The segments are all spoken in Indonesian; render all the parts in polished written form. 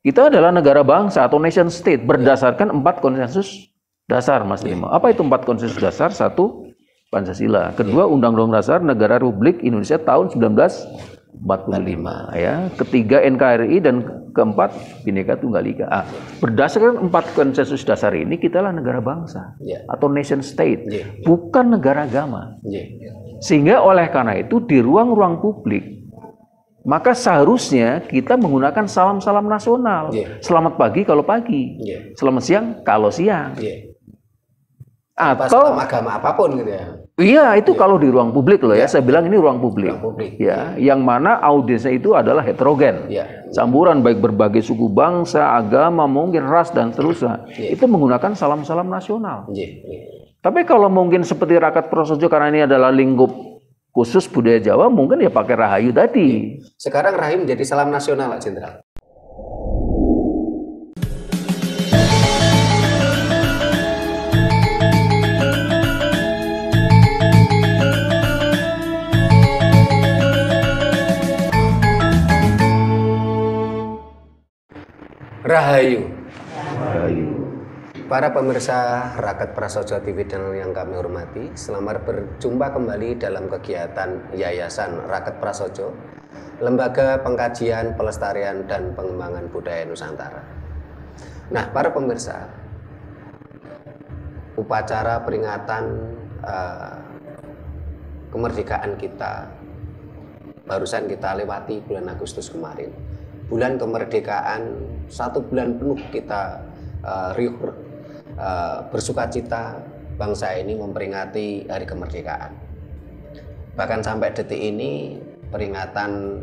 Kita adalah negara bangsa atau nation state berdasarkan 4 konsensus dasar, Mas Timo. Apa itu 4 konsensus dasar? 1, Pancasila. Kedua, Undang-Undang Dasar Negara Republik Indonesia tahun 1945. Ya. Ketiga, NKRI, dan keempat, Bhinneka Tunggal Ika. Berdasarkan 4 konsensus dasar ini, kita adalah negara bangsa atau nation state, bukan negara agama. Sehingga oleh karena itu di ruang-ruang publik, maka seharusnya kita menggunakan salam-salam nasional. Selamat pagi kalau pagi, selamat siang kalau siang. Atau agama apapun gitu ya. Iya, itu kalau di ruang publik loh ya. Saya bilang ini ruang publik. Ya, yang mana audiensnya itu adalah heterogen. Campuran baik berbagai suku bangsa, agama, mungkin ras dan seterusnya. Itu menggunakan salam-salam nasional. Tapi kalau mungkin seperti Rakat Prasojo, karena ini adalah lingkup khusus budaya Jawa, mungkin ya pakai Rahayu tadi. Sekarang Rahayu menjadi salam nasional, Pak Jenderal. Rahayu. Para pemirsa Rakat Prasojo TV channel yang kami hormati, selamat berjumpa kembali dalam kegiatan Yayasan Rakat Prasojo, Lembaga Pengkajian, Pelestarian, dan Pengembangan Budaya Nusantara. Nah, para pemirsa, upacara peringatan kemerdekaan kita barusan kita lewati bulan Agustus kemarin. Bulan kemerdekaan, 1 bulan penuh kita riuh bersukacita bangsa ini memperingati hari kemerdekaan. Bahkan sampai detik ini peringatan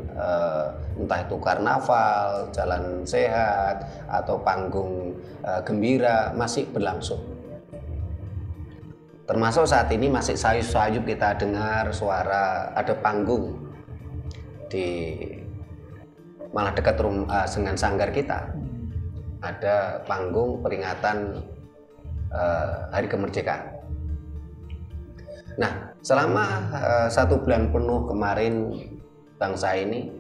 entah itu karnaval, jalan sehat, atau panggung gembira masih berlangsung. Termasuk saat ini masih sayup-sayup kita dengar suara ada panggung di malah dekat dengan sanggar kita. Ada panggung peringatan hari kemerdekaan. Nah, selama 1 bulan penuh kemarin bangsa ini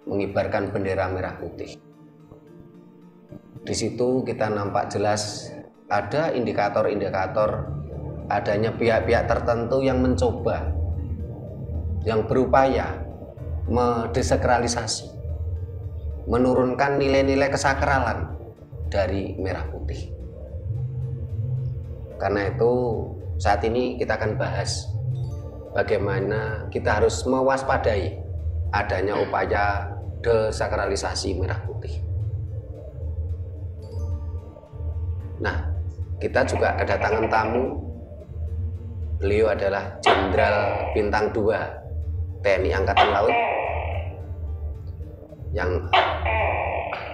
mengibarkan bendera merah putih. Di situ kita nampak jelas ada indikator-indikator adanya pihak-pihak tertentu yang mencoba, yang berupaya mendesakralisasi, menurunkan nilai-nilai kesakralan dari merah putih. Karena itu saat ini kita akan bahas bagaimana kita harus mewaspadai adanya upaya desakralisasi merah putih. Nah, kita juga kedatangan tamu. Beliau adalah Jenderal Bintang 2 TNI Angkatan Laut yang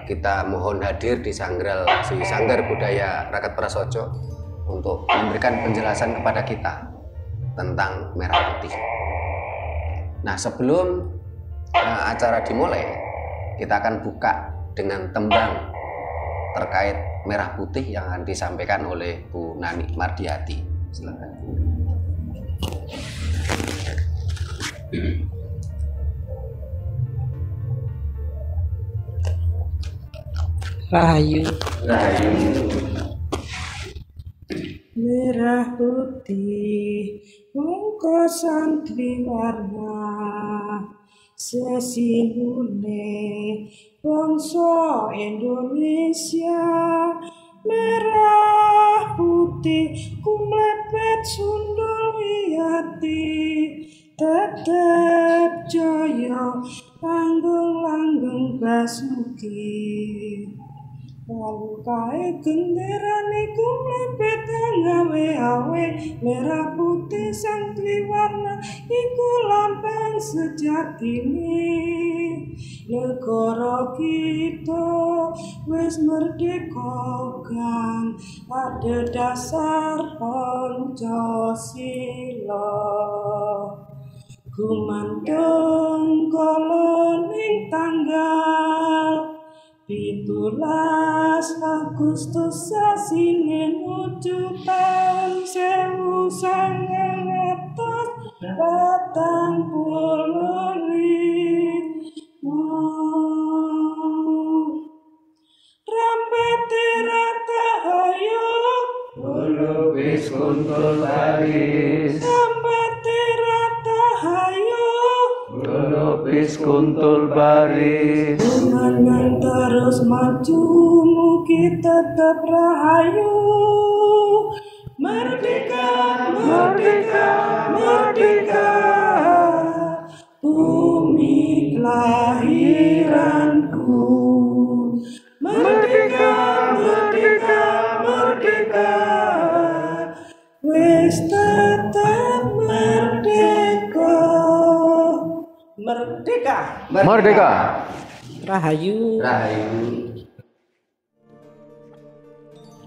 kita mohon hadir di Sanggar Budaya Rakat Prasojo untuk memberikan penjelasan kepada kita tentang merah putih. Nah, sebelum acara dimulai, kita akan buka dengan tembang terkait merah putih yang akan disampaikan oleh Bu Nani Mardiati. Silakan. Rahayu. Merah putih bungkusan triwarna sesinune bangsa Indonesia. Merah putih kumlepet sundul wiyati tetep jaya langgeng-langgeng basuki. Lalu kae genderane kumlepet ngawe-awe merah putih sang triwarna iku lambang sejatine negara kita wis merdeka kan ada dasar Pancasila. Gumandeng kala ning tanggal 17 Agustus sasine nuju taun 1945. Lupis kuntul baris, Sambate rata hayu, lupis kuntul baris, dengan terus maju mugi tetap rahayu. Merdeka, merdeka, merdeka, bumi kelahiranku. Merdeka, merdeka, merdeka, wis tetap merdeka. Merdeka. merdeka. Rahayu. Rahayu.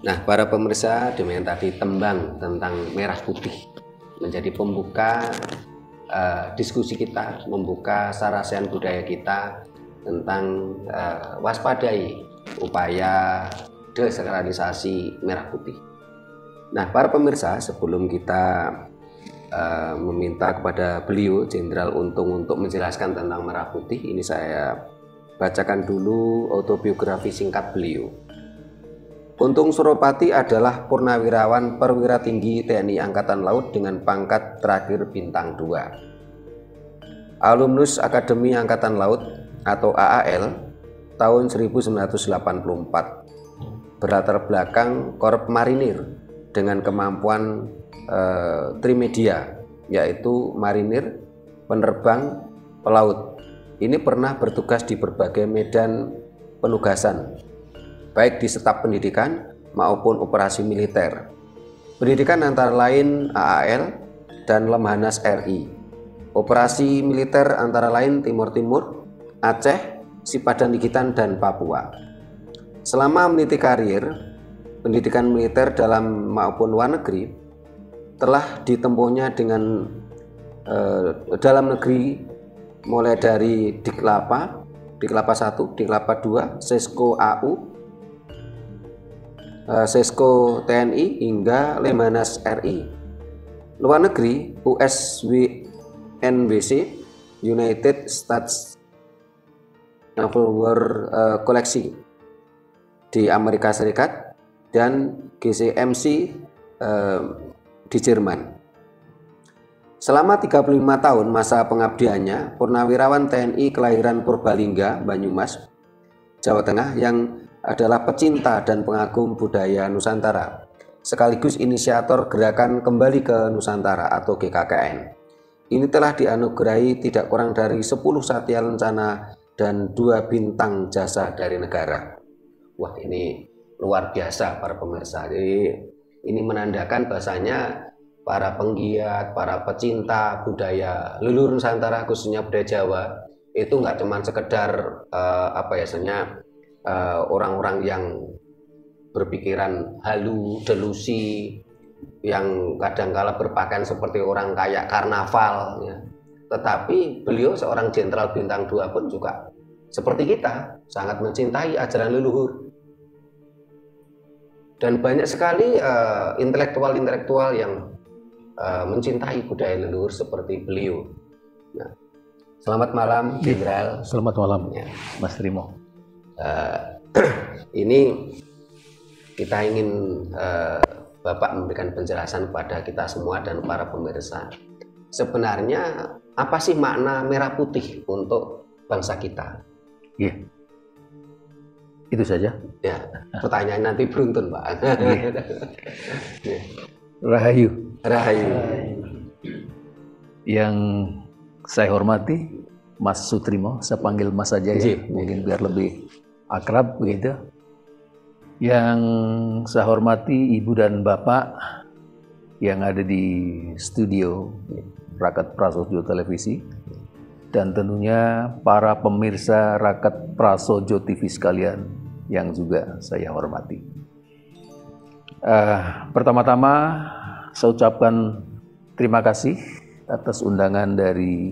Nah, para pemirsa, demikian tadi tembang tentang merah putih menjadi pembuka diskusi kita, membuka sarasehan budaya kita tentang waspadai upaya desakralisasi merah putih. Nah, para pemirsa, sebelum kita meminta kepada beliau Jenderal Untung untuk menjelaskan tentang merah putih, ini saya bacakan dulu autobiografi singkat beliau. Untung Suropati adalah purnawirawan perwira tinggi TNI Angkatan Laut dengan pangkat terakhir bintang 2. Alumnus Akademi Angkatan Laut atau AAL tahun 1984. Berlatar belakang Korp Marinir dengan kemampuan trimedia, yaitu marinir, penerbang, pelaut. Ini pernah bertugas di berbagai medan penugasan, baik di staf pendidikan maupun operasi militer. Pendidikan antara lain AAL dan Lemhanas RI. Operasi militer antara lain Timur Timur, Aceh, Sipadan Ligitan, dan Papua. Selama meniti karir, pendidikan militer dalam maupun luar negeri telah ditempuhnya dengan dalam negeri mulai dari Diklapa 1, Diklapa 2, Sesko AU, Sesko TNI hingga Lemhanas RI. Luar negeri USWNBC United States Naval War Collection di Amerika Serikat dan GCMC di Jerman. Selama 35 tahun masa pengabdiannya, purnawirawan TNI kelahiran Purbalingga, Banyumas, Jawa Tengah yang adalah pecinta dan pengagum budaya Nusantara, sekaligus inisiator gerakan Kembali ke Nusantara atau GKKN. Ini telah dianugerahi tidak kurang dari 10 Satya Lencana dan 2 bintang jasa dari negara. Wah, ini luar biasa para pemirsa. Jadi ini menandakan bahasanya para penggiat, para pecinta budaya leluhur Nusantara, khususnya budaya Jawa, itu nggak cuma sekedar orang-orang yang berpikiran halu, delusi, yang kadangkala berpakaian seperti orang kayak karnaval, ya. Tetapi beliau seorang jenderal bintang 2 pun juga seperti kita, sangat mencintai ajaran leluhur. Dan banyak sekali intelektual-intelektual yang mencintai budaya leluhur seperti beliau. Nah, selamat malam, Jenderal. Selamat malam, ya, Mas Trimo. Ini kita ingin Bapak memberikan penjelasan kepada kita semua dan para pemirsa. Sebenarnya apa sih makna merah putih untuk bangsa kita? Iya. Itu saja. Ya, pertanyaan nanti beruntun, Pak. Rahayu. Rahayu. Yang saya hormati Mas Sutrimo, saya panggil Mas saja ya, mungkin biar lebih akrab begitu. Yang saya hormati Ibu dan Bapak yang ada di studio Rakat Prasojo Televisi, dan tentunya para pemirsa Rakat Prasojo TV sekalian yang juga saya hormati. Pertama-tama saya ucapkan terima kasih atas undangan dari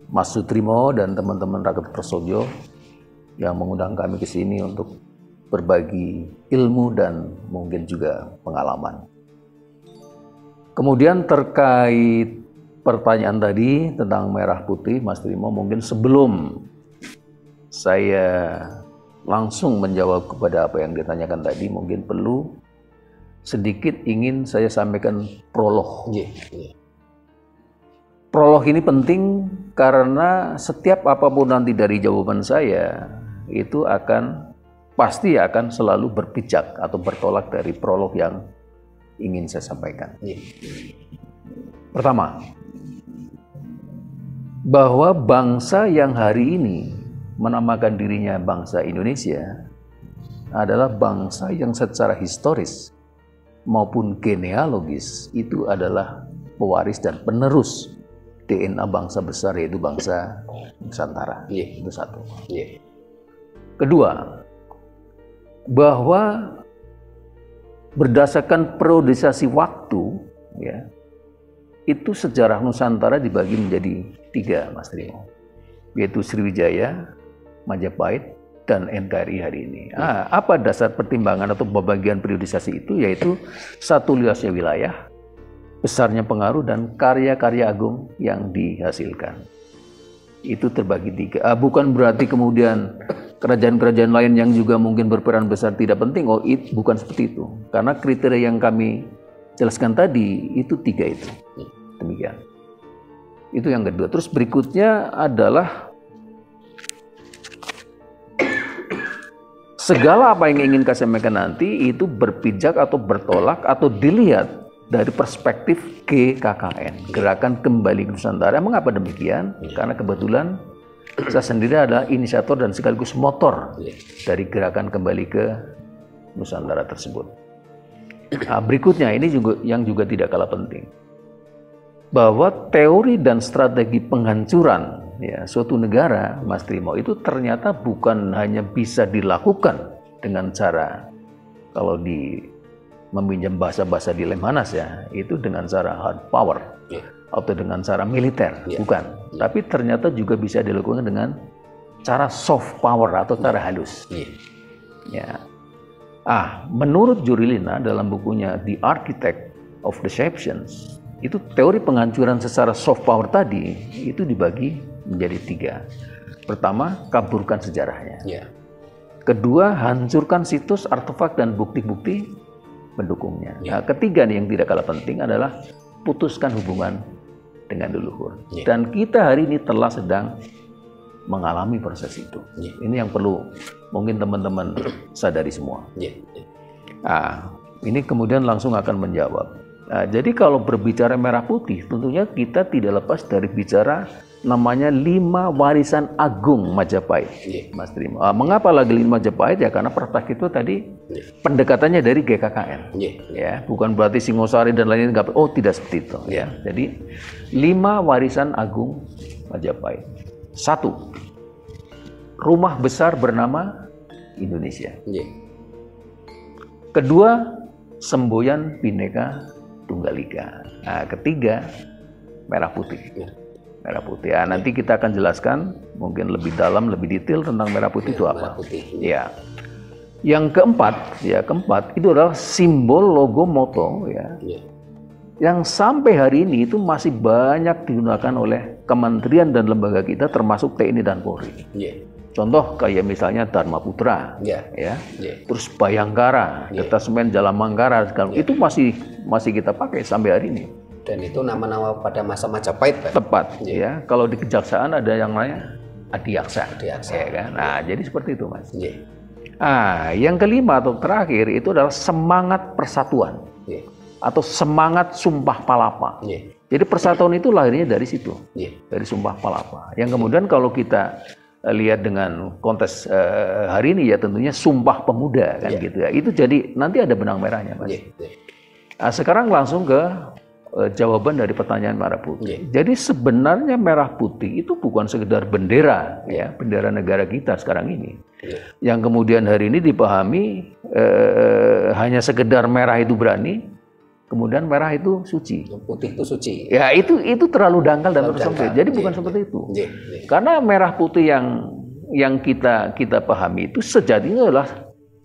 Mas Sutrimo dan teman-teman Rakat Prasojo yang mengundang kami ke sini untuk berbagi ilmu dan mungkin juga pengalaman. Kemudian terkait pertanyaan tadi tentang merah putih, Mas Trimo, mungkin sebelum saya langsung menjawab kepada apa yang ditanyakan tadi, mungkin perlu sedikit ingin saya sampaikan prolog. Nggih, nggih. Prolog ini penting karena setiap apapun nanti dari jawaban saya itu pasti akan selalu berpijak atau bertolak dari prolog yang ingin saya sampaikan. Nggih. Pertama, bahwa bangsa yang hari ini menamakan dirinya bangsa Indonesia adalah bangsa yang secara historis maupun genealogis itu adalah pewaris dan penerus DNA bangsa besar, yaitu bangsa Nusantara. Iya. Itu satu. Iya. Kedua, bahwa berdasarkan periodisasi waktu, ya, itu sejarah Nusantara dibagi menjadi 3, Mas Trimo, yaitu Sriwijaya, Majapahit, dan NKRI hari ini. Apa dasar pertimbangan atau pembagian periodisasi itu? Yaitu satu, luasnya wilayah, besarnya pengaruh, dan karya-karya agung yang dihasilkan. Itu terbagi 3. Bukan berarti kemudian kerajaan-kerajaan lain yang juga mungkin berperan besar tidak penting. Bukan seperti itu. Karena kriteria yang kami jelaskan tadi itu 3 itu. Demikian. Itu yang kedua. Terus berikutnya adalah segala apa yang ingin saya sampaikan nanti itu berpijak atau bertolak atau dilihat dari perspektif GKKN, Gerakan Kembali Nusantara. Mengapa demikian? Karena kebetulan saya sendiri adalah inisiator dan sekaligus motor dari gerakan kembali ke Nusantara tersebut. Berikutnya ini juga tidak kalah penting, bahwa teori dan strategi penghancuran suatu negara, Mas Trimo, itu ternyata bukan hanya bisa dilakukan dengan cara, kalau meminjam bahasa di Lemhanas itu dengan cara hard power atau dengan cara militer, bukan. Tapi ternyata juga bisa dilakukan dengan cara soft power atau cara halus. Ya. Menurut Jurilina dalam bukunya The Architect of Deceptions, itu teori penghancuran secara soft power tadi itu dibagi menjadi 3. Pertama, kaburkan sejarahnya. Kedua, hancurkan situs, artefak, dan bukti-bukti pendukungnya. Ketiga nih yang tidak kalah penting adalah putuskan hubungan dengan leluhur. Dan kita hari ini telah sedang mengalami proses itu. Ini yang perlu mungkin teman-teman sadari semua. Ini kemudian langsung akan menjawab. Jadi kalau berbicara merah putih, tentunya kita tidak lepas dari bicara namanya 5 warisan agung Majapahit, Mas Trimo. Mengapa lagi 5 Majapahit? Ya karena perspektif itu tadi pendekatannya dari GKKN. Ya, bukan berarti Singosari dan lain-lain enggak. Tidak seperti itu. Ya, jadi 5 warisan agung Majapahit. 1, rumah besar bernama Indonesia. Kedua, semboyan Bhinneka Tunggal Ika. Ketiga, merah putih. Merah putih. Nanti kita akan jelaskan mungkin lebih dalam, lebih detail tentang merah putih itu apa. Ya. Yang keempat itu adalah simbol logo moto yang sampai hari ini itu masih banyak digunakan oleh kementerian dan lembaga kita termasuk TNI dan Polri. Contoh kayak misalnya Dharma Putra, terus Bayangkara, Detasemen Jalan Mangkara, itu masih kita pakai sampai hari ini. Dan itu nama-nama pada masa Majapahit, Pak. Tepat, ya. Kalau di kejaksaan ada yang namanya Adiaksa, ya kan? Jadi seperti itu, Mas. Yang kelima atau terakhir itu adalah semangat persatuan, atau semangat Sumpah Palapa. Jadi persatuan itu lahirnya dari situ, dari Sumpah Palapa. Yang kemudian kalau kita lihat dengan konteks hari ini ya tentunya Sumpah Pemuda kan gitu ya. Itu jadi nanti ada benang merahnya, Mas. Sekarang langsung ke jawaban dari pertanyaan merah putih. Jadi sebenarnya merah putih itu bukan sekedar bendera, bendera negara kita sekarang ini. Yang kemudian hari ini dipahami hanya sekedar merah itu berani, kemudian merah itu suci. Putih itu suci. Ya itu terlalu dangkal dan terlalu sempit. Jadi bukan seperti itu. Karena merah putih yang kita pahami itu sejatinya adalah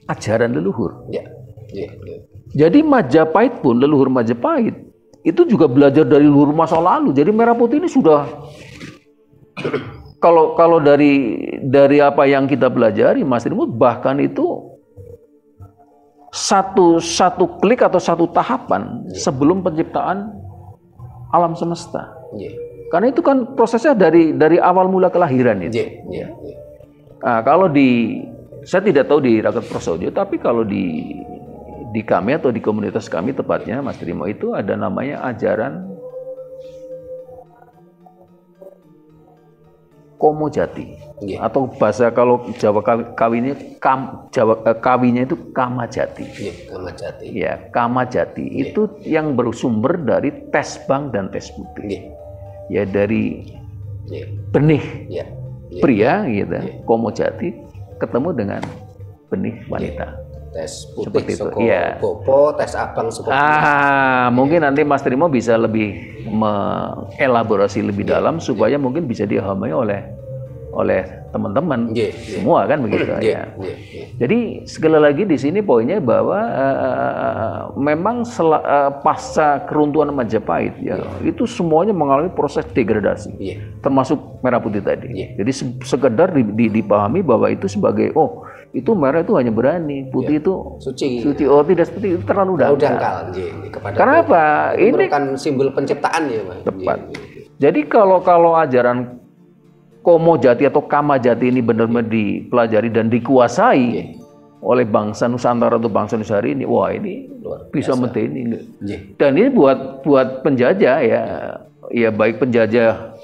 ajaran leluhur. Jadi Majapahit pun, leluhur Majapahit itu juga belajar dari leluhur masa lalu. Jadi merah putih ini sudah kalau dari apa yang kita pelajari, Mas Trimo, bahkan itu satu klik atau satu tahapan sebelum penciptaan alam semesta. Karena itu kan prosesnya dari awal mula kelahiran itu. Nah, kalau saya tidak tahu di Rakat Prasojo, tapi kalau di kami atau di komunitas kami tepatnya, Mas Trimo, itu ada namanya ajaran Komo Jati. Atau bahasa kalau Jawa kawinnya kawinya itu Kama Jati. Kama Jati. Ya, Kama Jati itu yang bersumber dari tes bang dan tes putih. Ya, dari benih pria gitu, Komo Jati ketemu dengan benih wanita. Tes putih seko ya. Bopo, tes abang seko. Mungkin nanti Mas Trimo bisa lebih mengelaborasi lebih dalam supaya mungkin bisa dipahami oleh teman-teman semua kan begitu ya. Jadi sekali lagi di sini poinnya bahwa memang pasca keruntuhan Majapahit ya itu semuanya mengalami proses degradasi, termasuk merah putih tadi. Jadi sekedar dipahami bahwa itu sebagai itu merah itu hanya berani, putih itu suci. Tidak seperti itu, terlalu dangkal. Kenapa? Ini merupakan simbol penciptaan ya, Pak. Tepat. Jadi kalau ajaran Komo Jati atau Kama Jati ini benar-benar dipelajari dan dikuasai oleh bangsa Nusantara atau bangsa Nusantara ini, wah ini bisa medeni. Dan ini buat penjajah ya baik penjajah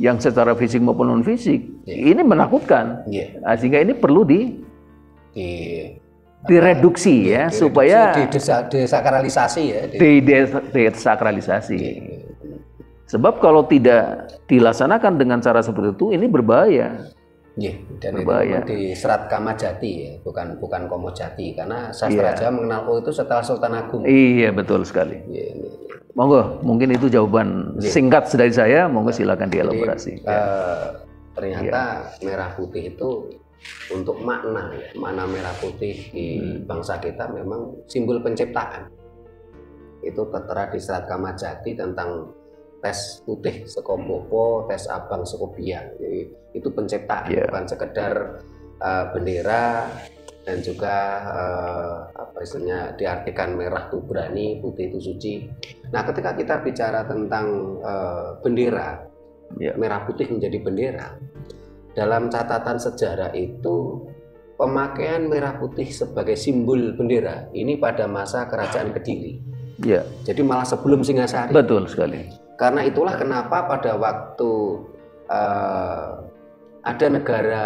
yang secara fisik maupun non fisik ini menakutkan. Sehingga ini perlu direduksi ya supaya desakralisasi ya. Desakralisasi. Sebab kalau tidak dilaksanakan dengan cara seperti itu, ini berbahaya. Dan berbahaya. Itu di Serat Kama Jati ya, bukan Komo Jati, karena sastra Jawa mengenal itu setelah Sultan Agung. Iya, betul sekali. Monggo, mungkin itu jawaban singkat dari saya. Monggo silakan dielaborasi. Ternyata merah putih itu untuk makna merah putih di bangsa kita memang simbol penciptaan. Itu tertera di Serat Kama Jati tentang tes putih seko bopo, tes abang seko biang. Jadi itu penciptaan, bukan sekedar bendera dan juga istilahnya diartikan merah itu berani, putih itu suci. Nah, ketika kita bicara tentang bendera, merah putih menjadi bendera. Dalam catatan sejarah itu pemakaian merah putih sebagai simbol bendera ini pada masa Kerajaan Kediri. Jadi malah sebelum Singasari. Betul sekali. Karena itulah kenapa pada waktu ada negara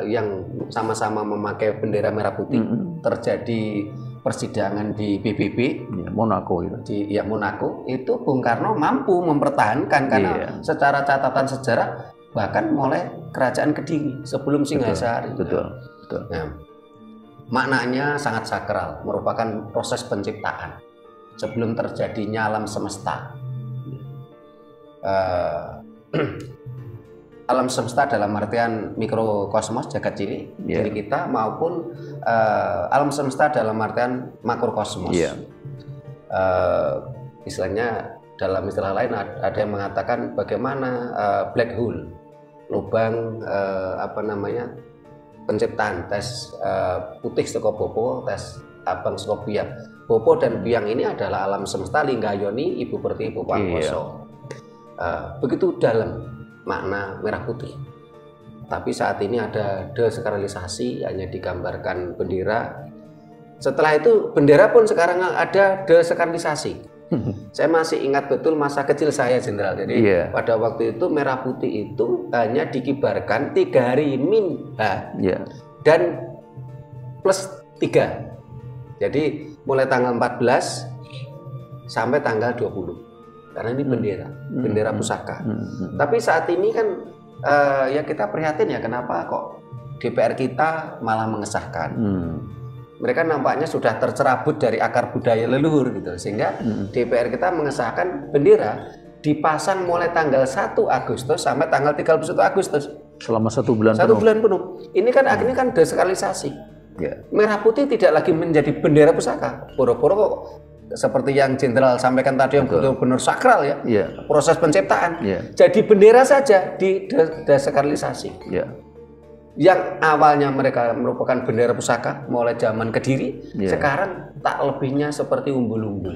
yang sama-sama memakai bendera merah putih, terjadi persidangan di PBB, Monaco itu. Di Monaco, itu Bung Karno mampu mempertahankan karena secara catatan sejarah bahkan mulai Kerajaan Kediri sebelum Singasari. Betul. Nah, maknanya sangat sakral, merupakan proses penciptaan sebelum terjadinya alam semesta. Alam semesta dalam artian mikrokosmos jagat cilik diri kita maupun alam semesta dalam artian makrokosmos. Istilahnya dalam istilah lain ada yang mengatakan bagaimana black hole, lubang penciptaan tes putih seko bopo, tes abang seko biang. Bopo dan biang ini adalah alam semesta linggayoni ibu pertiwi ibu pangkoso. Begitu dalam makna merah putih. Tapi saat ini ada desakralisasi, hanya digambarkan bendera. Setelah itu bendera pun sekarang ada desakralisasi. Saya masih ingat betul masa kecil saya, Jenderal. Jadi pada waktu itu merah putih itu hanya dikibarkan 3 hari dan plus 3. Jadi mulai tanggal 14 sampai tanggal 20. Karena ini bendera pusaka. Tapi saat ini kan ya kita prihatin ya, kenapa kok DPR kita malah mengesahkan. Mereka nampaknya sudah tercerabut dari akar budaya leluhur gitu, sehingga DPR kita mengesahkan bendera dipasang mulai tanggal 1 Agustus sampai tanggal 31 Agustus. Selama 1 bulan penuh. 1 bulan penuh. Ini kan akhirnya kan desakralisasi. Merah putih tidak lagi menjadi bendera pusaka. Pura-pura kok seperti yang Jenderal sampaikan tadi yang benar-benar sakral ya, proses penciptaan. Jadi bendera saja di desakralisasi. yang awalnya mereka merupakan bendera pusaka mulai zaman Kediri, sekarang tak lebihnya seperti umbul-umbul.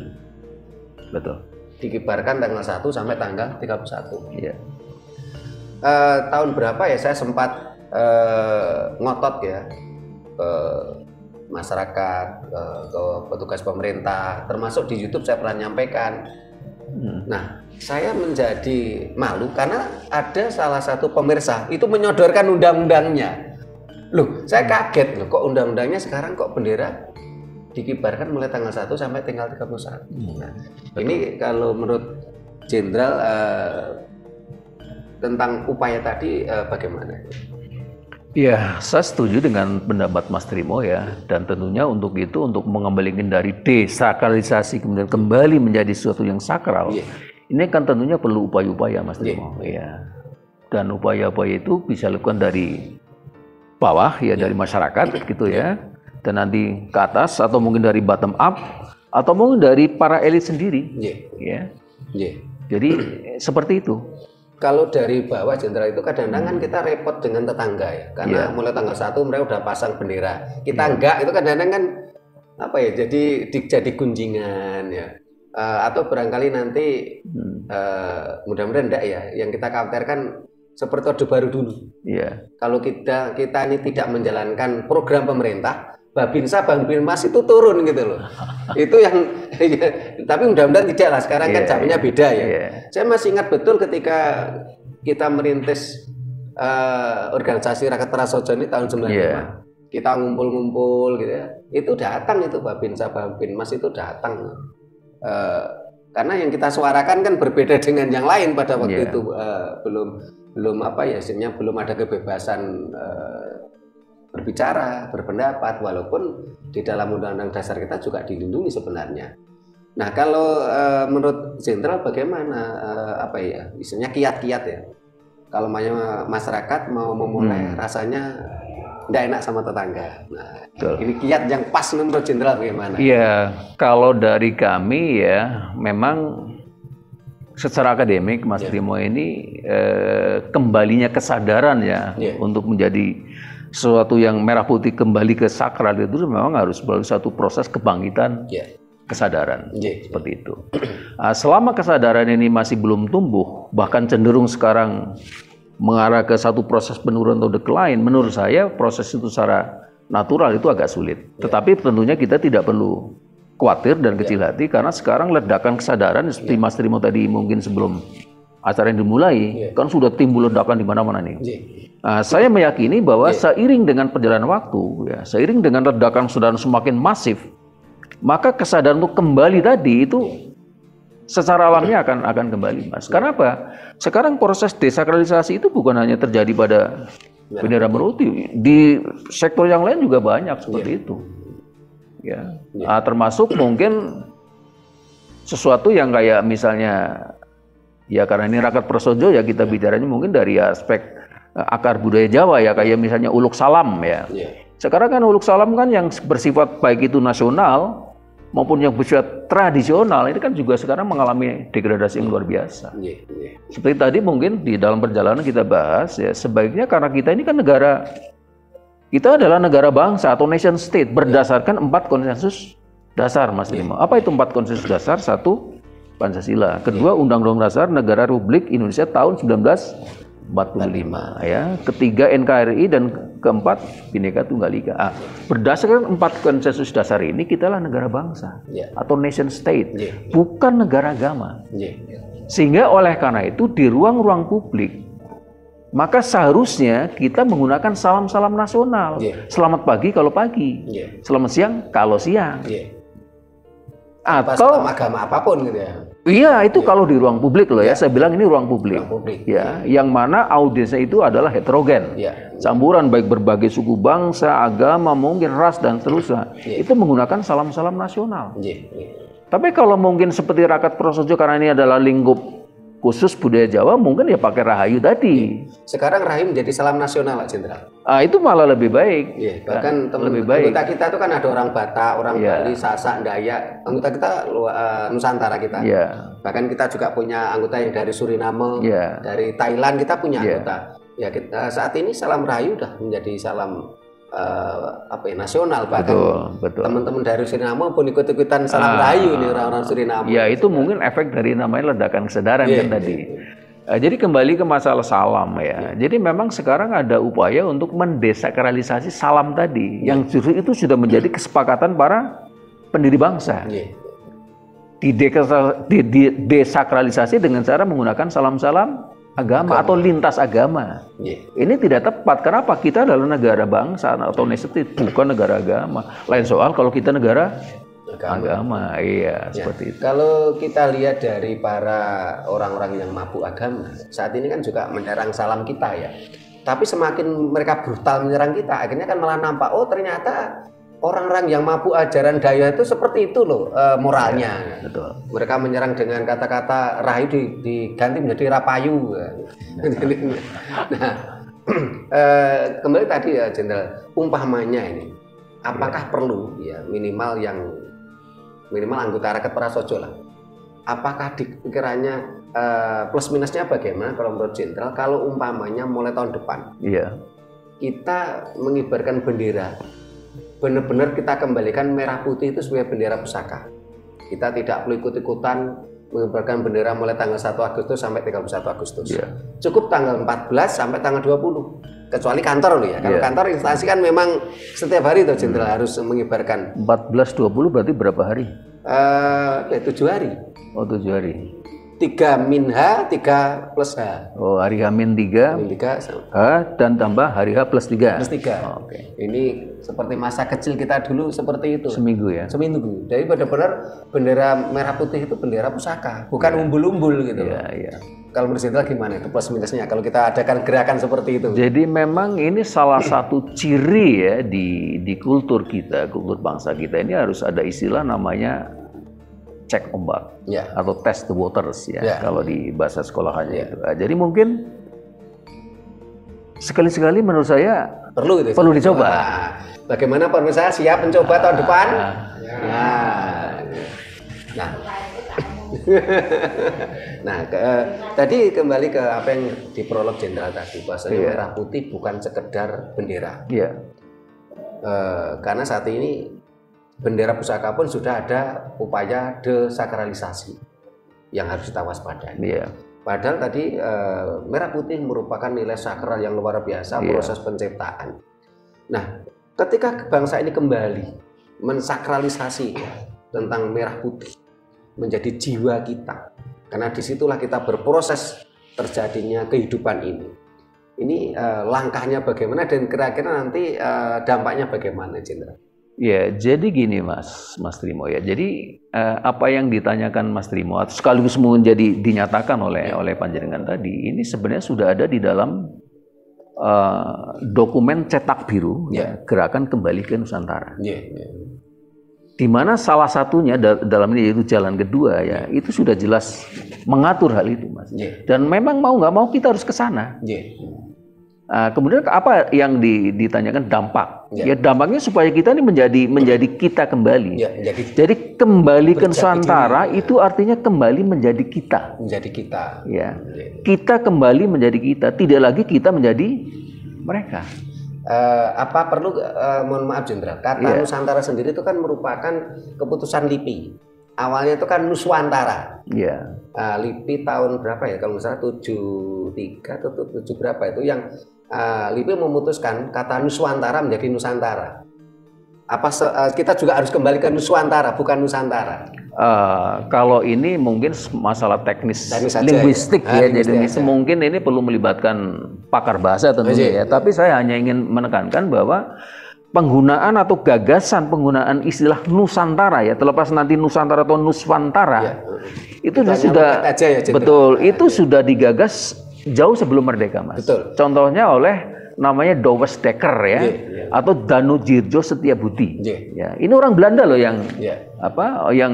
Betul. Dikibarkan tanggal 1 sampai tanggal 31. Iya. Tahun berapa ya saya sempat ngotot ya ke masyarakat, ke petugas pemerintah, termasuk di YouTube saya pernah nyampaikan. Nah, saya menjadi malu karena ada salah satu pemirsa itu menyodorkan undang-undangnya. Loh, saya kaget loh, kok undang-undangnya sekarang kok bendera dikibarkan mulai tanggal 1 sampai tanggal 31. Nah, ini kalau menurut Jenderal tentang upaya tadi bagaimana? Ya, saya setuju dengan pendapat Mas Trimo ya, dan tentunya untuk itu, untuk mengembalikan dari desakralisasi kemudian kembali menjadi sesuatu yang sakral, ini kan tentunya perlu upaya-upaya Mas Trimo ya, dan upaya-upaya itu bisa dilakukan dari bawah ya, dari masyarakat gitu ya, dan nanti ke atas atau mungkin dari bottom up atau mungkin dari para elit sendiri ya. Jadi seperti itu. Kalau dari bawah Jenderal itu kadang-kadang kan kita repot dengan tetangga ya, karena mulai tanggal 1 mereka udah pasang bendera, kita enggak, itu kadang-kadang kan apa ya, jadi gunjingan ya, atau barangkali nanti mudah-mudahan enggak ya, yang kita khawatirkan seperti Orde Baru dulu. Kalau kita ini tidak menjalankan program pemerintah, Babinsa, Bambinmas itu turun gitu loh. Itu yang tapi mudah-mudahan tidak lah, sekarang kan zamannya beda ya. Saya masih ingat betul ketika kita merintis organisasi Rakyat Prasojo ini tahun 95. Kita ngumpul-ngumpul gitu ya. Itu datang itu Babinsa, Bambinmas itu datang. Karena yang kita suarakan kan berbeda dengan yang lain pada waktu itu, belum apa ya, sebenarnya belum ada kebebasan berbicara, berpendapat, walaupun di dalam Undang-Undang Dasar kita juga dilindungi sebenarnya. Nah, kalau menurut Jenderal bagaimana apa ya, istilahnya kiat-kiat ya, kalau masyarakat mau memulai rasanya tidak enak sama tetangga. Nah, ini kiat yang pas menurut Jenderal bagaimana? Iya, kalau dari kami ya, memang secara akademik Mas Trimo ini kembalinya kesadaran ya untuk menjadi sesuatu yang merah putih kembali ke sakral itu memang harus melalui satu proses kebangkitan kesadaran seperti itu. Selama kesadaran ini masih belum tumbuh, bahkan cenderung sekarang mengarah ke satu proses penurunan atau decline, menurut saya proses itu secara natural itu agak sulit. Tetapi tentunya kita tidak perlu khawatir dan kecil hati, karena sekarang ledakan kesadaran seperti Mas Trimo tadi mungkin sebelum acara yang dimulai kan sudah timbul ledakan di mana-mana nih. Saya meyakini bahwa seiring dengan perjalanan waktu, ya, seiring dengan ledakan kesadaran semakin masif, maka kesadaran untuk kembali tadi itu secara alamiah akan kembali, Mas. Karena apa? Sekarang proses desakralisasi itu bukan hanya terjadi pada bendera merah putih, di sektor yang lain juga banyak seperti itu. Ya, termasuk mungkin sesuatu yang kayak misalnya, ya karena ini Rakyat Prasojo ya, kita bicaranya mungkin dari aspek akar budaya Jawa ya, kayak misalnya uluk salam ya. Sekarang kan uluk salam kan yang bersifat baik itu nasional maupun yang bersifat tradisional, ini kan juga sekarang mengalami degradasi yang luar biasa. Seperti tadi mungkin di dalam perjalanan kita bahas ya, sebaiknya karena kita ini kan kita adalah negara bangsa atau nation state berdasarkan 4 konsensus dasar, Mas Trimo. Apa itu 4 konsensus dasar? 1, Pancasila. Kedua, Undang-Undang Dasar Negara Republik Indonesia tahun 1945 ya. Ketiga, NKRI, dan keempat, Bhinneka Tunggal Ika. Berdasarkan 4 konsensus dasar ini, kita adalah negara bangsa atau nation state, bukan negara agama. Sehingga oleh karena itu di ruang-ruang publik maka seharusnya kita menggunakan salam-salam nasional. Selamat pagi kalau pagi, selamat siang kalau siang. Atau agama apapun gitu ya. Iya, itu kalau di ruang publik loh ya. Saya bilang ini ruang publik. Ya, yang mana audiensnya itu adalah heterogen. Campuran baik berbagai suku, bangsa, agama, mungkin ras dan seterusnya. Itu menggunakan salam-salam nasional. Tapi kalau mungkin seperti Rakyat Prasojo, karena ini adalah lingkup khusus budaya Jawa, mungkin ya pakai Rahayu tadi. Sekarang Rahayu menjadi salam nasional, Pak Jenderal. Itu malah lebih baik. Bahkan anggota kita itu kan ada orang Batak, orang Bali, Sasak, Dayak. Anggota kita Nusantara kita. Bahkan kita juga punya anggota yang dari Suriname, dari Thailand kita punya anggota. Ya saat ini Salam Rahayu udah menjadi salam nasional, bahkan Betul. teman-teman dari Suriname pun ikut-ikutan Salam Rahayu ini orang-orang Suriname. Ya itu mungkin efek dari namanya ledakan kesadaran kan tadi. Jadi kembali ke masalah salam ya. Jadi memang sekarang ada upaya untuk mendesakralisasi salam tadi, yang justru itu sudah menjadi kesepakatan para pendiri bangsa. Didesakralisasi dengan cara menggunakan salam-salam agama atau lintas agama. Ini tidak tepat. Kenapa? Kita adalah negara bangsa atau nation state, bukan negara agama. Lain soal kalau kita negara agama. Iya, seperti itu. Kalau kita lihat dari para orang-orang yang mabuk agama, saat ini kan juga menyerang salam kita ya. Tapi semakin mereka brutal menyerang kita, akhirnya kan malah nampak, oh ternyata orang-orang yang mabuk ajaran daya itu seperti itu loh moralnya. Betul. Mereka menyerang dengan kata-kata Rahayu diganti menjadi Rapayu. Nah, kembali tadi ya Jenderal, umpamanya ini, apakah perlu ya minimal anggota Rakyat Prasojo lah? Apakah dikiranya plus minusnya bagaimana kalau menurut Jenderal kalau umpamanya mulai tahun depan kita mengibarkan bendera, benar-benar kita kembalikan merah putih itu sebagai bendera pusaka. Kita tidak perlu ikut-ikutan mengibarkan bendera mulai tanggal 1 Agustus sampai 31 Agustus. Cukup tanggal 14 sampai tanggal 20. Kecuali kantor loh ya. Kalau kantor instansi kan memang setiap hari tuh Jenderal harus mengibarkan. 14-20 berarti berapa hari? 7 hari. Oh 7 hari. 3 min H, 3 plus H. Oh hari H-3, H dan tambah hari H plus 3. Plus 3. Oh, Oke. Ini seperti masa kecil kita dulu seperti itu. Seminggu ya? Seminggu. Jadi benar-benar bendera merah putih itu bendera pusaka, bukan umbul-umbul gitu. Iya. Kalau menurut Jenderal gimana itu plus minusnya kalau kita adakan gerakan seperti itu? Jadi memang ini salah satu ciri ya di kultur kita, kultur bangsa kita ini harus ada istilah namanya cek ombak atau test the waters ya kalau di bahasa sekolahannya itu. Jadi mungkin sekali-sekali menurut saya perlu dicoba. Bagaimana pemirsa siap mencoba tahun depan? Tadi kembali ke apa yang di prolog Jenderal tadi, bahwasanya merah putih bukan sekedar bendera. Karena saat ini bendera pusaka pun sudah ada upaya desakralisasi yang harus kita waspadai. Padahal tadi merah putih merupakan nilai sakral yang luar biasa proses penciptaan. Nah, ketika bangsa ini kembali mensakralisasi tentang merah putih menjadi jiwa kita, karena disitulah kita berproses terjadinya kehidupan ini. Ini langkahnya bagaimana dan kira-kira nanti dampaknya bagaimana, Jenderal? Ya, jadi gini Mas Trimo ya. Jadi apa yang ditanyakan Mas Trimo atau sekaligus menjadi dinyatakan oleh panjenengan tadi, ini sebenarnya sudah ada di dalam dokumen cetak biru gerakan kembali ke Nusantara. Di mana salah satunya dalam ini yaitu jalan kedua ya, itu sudah jelas mengatur hal itu Mas. Dan memang mau nggak mau kita harus ke sana. Kemudian apa yang ditanyakan dampak? Ya dampaknya supaya kita ini menjadi kita kembali. Jadi kembali ke Nusantara itu artinya kembali menjadi kita. Menjadi kita. Ya. Kita kembali menjadi kita, tidak lagi kita menjadi mereka. Apa perlu mohon maaf Jenderal, kata Nusantara sendiri itu kan merupakan keputusan LIPI. Awalnya itu kan Nuswantara. LIPI tahun berapa ya? Kalau misalnya 73 atau 7 berapa itu yang LIPI memutuskan kata Nuswantara menjadi Nusantara. Apa kita juga harus kembali ke Nuswantara, bukan Nusantara? Kalau ini mungkin masalah teknis linguistik ya, jadi mungkin ini perlu melibatkan pakar bahasa tentunya ya. Tapi saya hanya ingin menekankan bahwa penggunaan atau gagasan penggunaan istilah Nusantara ya, terlepas nanti Nusantara atau Nuswantara, itu sudah itu sudah digagas jauh sebelum merdeka Mas. Contohnya oleh namanya Douwes Dekker ya, atau Danujirjo Setiabudi. Ya, ini orang Belanda loh yang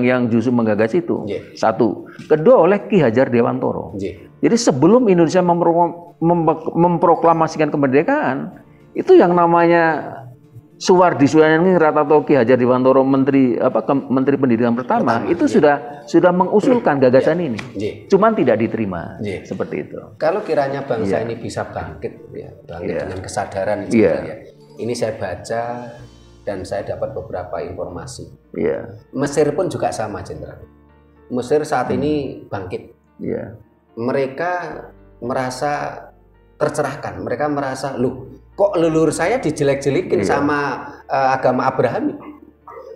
yang justru menggagas itu. Satu, kedua oleh Ki Hajar Dewantoro. Jadi sebelum Indonesia memproklamasikan kemerdekaan, itu yang namanya Suwardi Suyaningrat atau Ki Hajar Dewantara Menteri Pendidikan pertama itu sudah mengusulkan gagasan ini. Cuman tidak diterima. Seperti itu. Kalau kiranya bangsa ini bisa bangkit dengan kesadaran ini saya baca dan saya dapat beberapa informasi. Mesir pun juga sama, Jenderal. Mesir saat ini bangkit. Mereka merasa tercerahkan. Mereka merasa, kok leluhur saya dijelek-jelekin sama agama Abraham?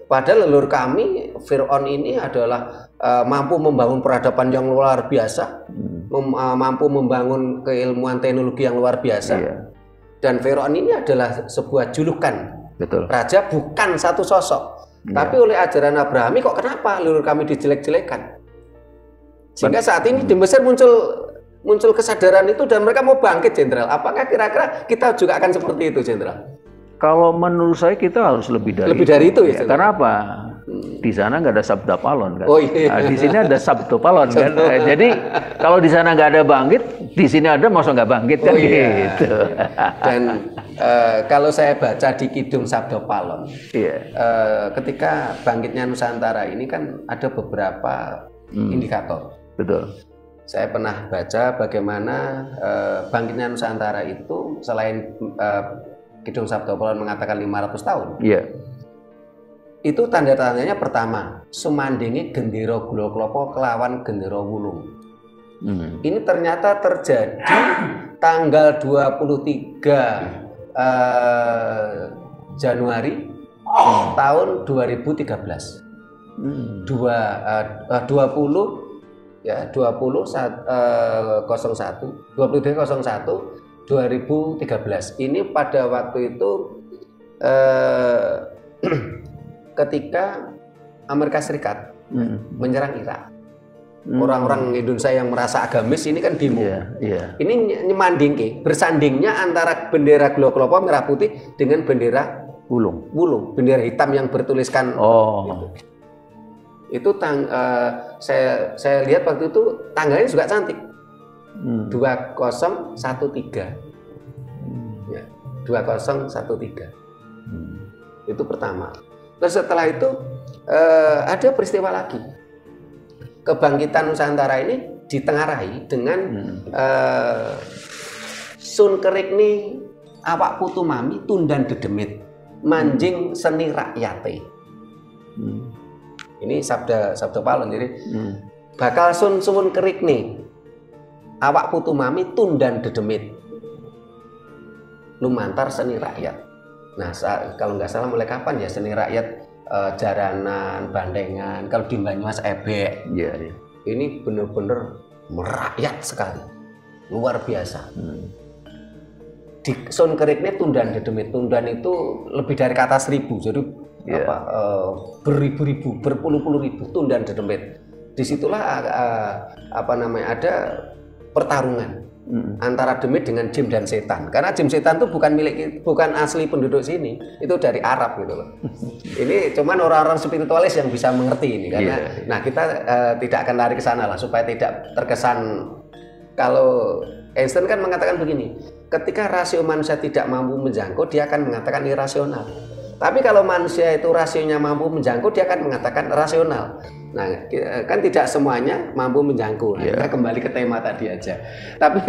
Padahal leluhur kami, Fir'aun ini adalah mampu membangun peradaban yang luar biasa, mampu membangun keilmuan teknologi yang luar biasa. Dan Fir'aun ini adalah sebuah julukan. Raja bukan satu sosok. Tapi oleh ajaran Abrahami kok kenapa leluhur kami dijelek-jelekan? Sehingga saat ini di Mesir muncul kesadaran itu dan mereka mau bangkit, Jenderal. Apakah kira-kira kita juga akan seperti itu, Jenderal? Kalau menurut saya kita harus lebih dari itu ya. Karena apa? Di sana nggak ada sabda palon kan. Di sini ada sabda palon kan. Jadi kalau di sana nggak ada bangkit, di sini ada masa nggak bangkit kan gitu. Dan kalau saya baca di Kidung Sabda Palon, ketika bangkitnya Nusantara ini kan ada beberapa indikator. Betul. Saya pernah baca bagaimana bangkitnya Nusantara itu selain Kidung Sabda Palon mengatakan 500 tahun. Itu tanda-tandanya pertama, sumandingi gendera gula klopo kelawan gendera wulung. Ini ternyata terjadi tanggal 23 Januari tahun 2013. 2013. Ini pada waktu itu ketika Amerika Serikat menyerang Irak. Orang-orang Indonesia yang merasa agamis ini kan demo. Ini nyemandingke, bersandingnya antara bendera Glow-Klopo merah putih dengan bendera wulung, bendera hitam yang bertuliskan itu saya lihat waktu itu tanggalnya juga cantik. 2013. Ya, 2013. Itu pertama. Terus setelah itu ada peristiwa lagi. Kebangkitan Nusantara ini ditengarai dengan Sun Kerikni awak putu mami tundan dedemit manjing seni rakyate. Ini sabda Palon. Jadi bakal sun Kerikni awak putu mami tundan dedemit lumantar seni rakyat. Nah, kalau nggak salah mulai kapan ya seni rakyat? Jaranan, bandengan, kalau di Banyumas ebek. Ini benar-benar merakyat sekali, luar biasa. Di Sun Kerikne tundan dedemit, tundan itu lebih dari kata 1000, jadi beribu-ribu, berpuluh-puluh ribu tundan dedemit. Disitulah ada pertarungan antara demit dengan jin dan setan. Karena jin setan itu bukan asli penduduk sini, itu dari Arab gitu loh. Ini cuman orang-orang spiritualis yang bisa mengerti ini karena nah kita tidak akan lari ke sana lah supaya tidak terkesan. Kalau Einstein kan mengatakan begini, ketika rasio manusia tidak mampu menjangkau, dia akan mengatakan irasional. Tapi kalau manusia itu rasionya mampu menjangkau, dia akan mengatakan rasional. Nah, kan tidak semuanya mampu menjangkau. Nah, kita kembali ke tema tadi aja. Tapi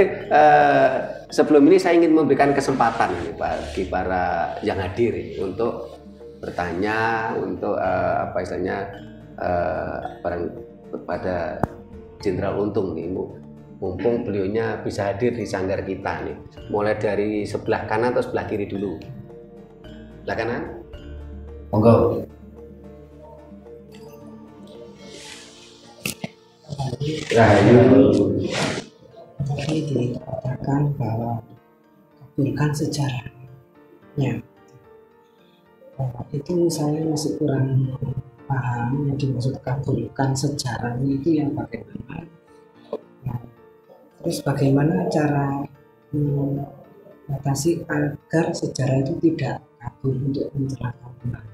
sebelum ini saya ingin memberikan kesempatan bagi para yang hadir untuk bertanya, untuk kepada Jenderal Untung nih, mumpung beliaunya bisa hadir di sanggar kita nih. Mulai dari sebelah kanan atau sebelah kiri dulu? Sebelah kanan? Monggo. Tadi dikatakan bahwa kabulkan sejarahnya. Itu saya masih kurang paham yang dimaksud kabulkan sejarahnya itu yang bagaimana. Terus bagaimana cara mengatasi agar sejarah itu tidak kabur untuk mencelakakan kembali.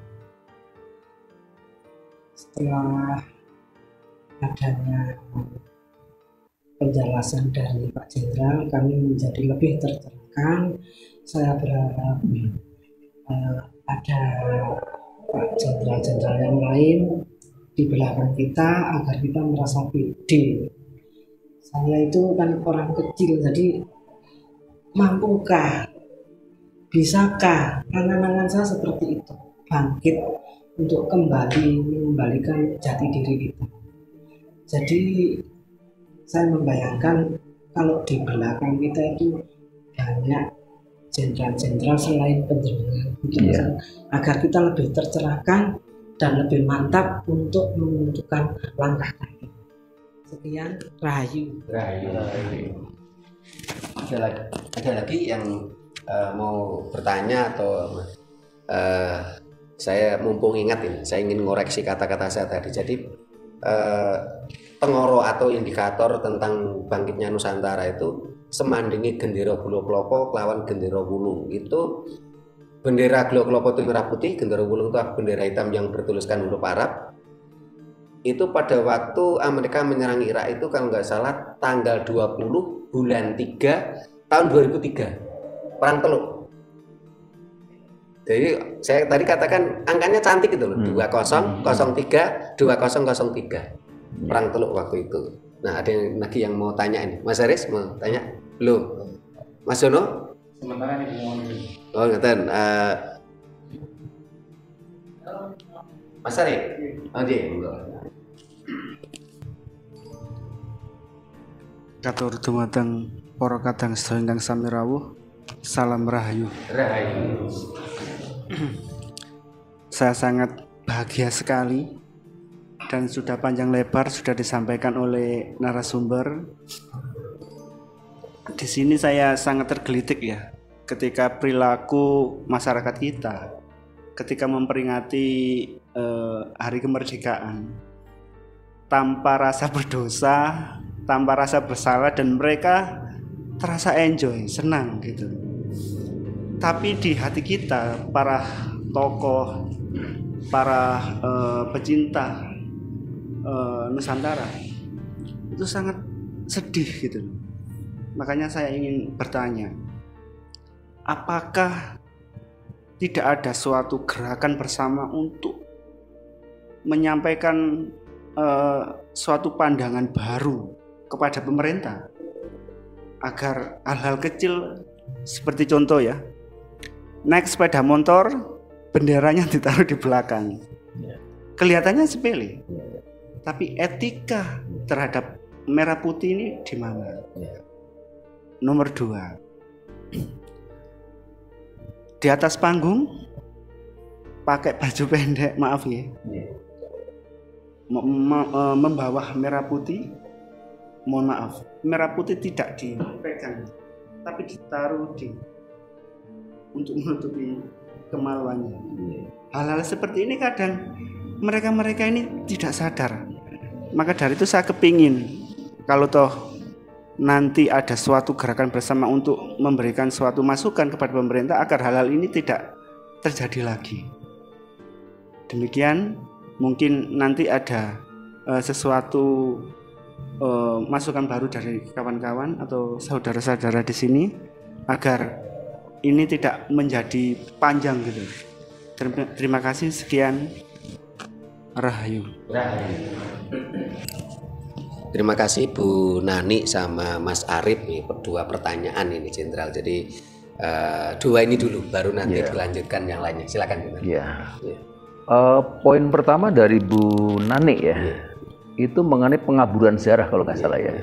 Setelah adanya penjelasan dari Pak Jenderal, kami menjadi lebih tercerahkan. Saya berharap ada jenderal-jenderal yang lain di belakang kita agar kita merasa pede. Saya itu kan orang kecil, jadi mampukah, bisakah angan-angan saya seperti itu bangkit untuk kembali mengembalikan jati diri kita. Jadi saya membayangkan kalau di belakang kita itu banyak jenderal-jenderal selain penjenengan, agar kita lebih tercerahkan dan lebih mantap untuk menentukan langkah kaki. Sekian, Rahayu. Ada lagi yang mau bertanya atau saya mumpung ingat ini, saya ingin ngoreksi kata-kata saya tadi. Jadi pengoro atau indikator tentang bangkitnya Nusantara itu semandingi gendera Glo Klopo lawan gendera Wulung. Itu bendera Glo Klopo itu merah putih, gendera Wulung itu bendera hitam yang bertuliskan huruf Arab. Itu pada waktu Amerika menyerang Irak itu kalau nggak salah tanggal 20 bulan 3 tahun 2003, perang Teluk. Jadi saya tadi katakan angkanya cantik itu loh, 2003 2003, perang Teluk waktu itu. Nah, ada yang lagi yang mau tanya ini, Mas Aris mau tanya? Belum? Mas Jono? Sementara nih mau Oh ngeten. Mas Aris? Oh iya, enggak. Katur dumateng para kadang sedaya ingkang sami rawuh. Salam Rahayu. Rahayu. Saya sangat bahagia sekali dan sudah panjang lebar sudah disampaikan oleh narasumber. Di sini saya sangat tergelitik ya ketika perilaku masyarakat kita ketika memperingati hari kemerdekaan tanpa rasa berdosa, tanpa rasa bersalah, dan mereka terasa enjoy, senang gitu. Tapi di hati kita, para tokoh, para pecinta Nusantara itu sangat sedih gitu. Makanya saya ingin bertanya, apakah tidak ada suatu gerakan bersama untuk menyampaikan suatu pandangan baru kepada pemerintah agar hal-hal kecil seperti contoh ya, naik sepeda motor benderanya ditaruh di belakang, kelihatannya sepele, tapi etika terhadap merah putih ini di mana? Nomor 2, di atas panggung pakai baju pendek, maaf ya, membawa merah putih, mohon maaf, merah putih tidak dipegang tapi ditaruh untuk menutupi kemaluannya. Hal-hal seperti ini kadang mereka ini tidak sadar. Maka dari itu saya kepingin kalau toh nanti ada suatu gerakan bersama untuk memberikan suatu masukan kepada pemerintah agar hal-hal ini tidak terjadi lagi. Demikian, mungkin nanti ada sesuatu masukan baru dari kawan-kawan atau saudara-saudara di sini agar ini tidak menjadi panjang gitu. Terima kasih, sekian. Rahayu. Terima kasih Bu Nani sama Mas Arif nih, dua pertanyaan ini Jenderal. Jadi dua ini dulu baru nanti dilanjutkan yang lainnya. Silakan Bu Nani. Poin pertama dari Bu Nani ya. Itu mengenai pengaburan sejarah kalau nggak salah ya.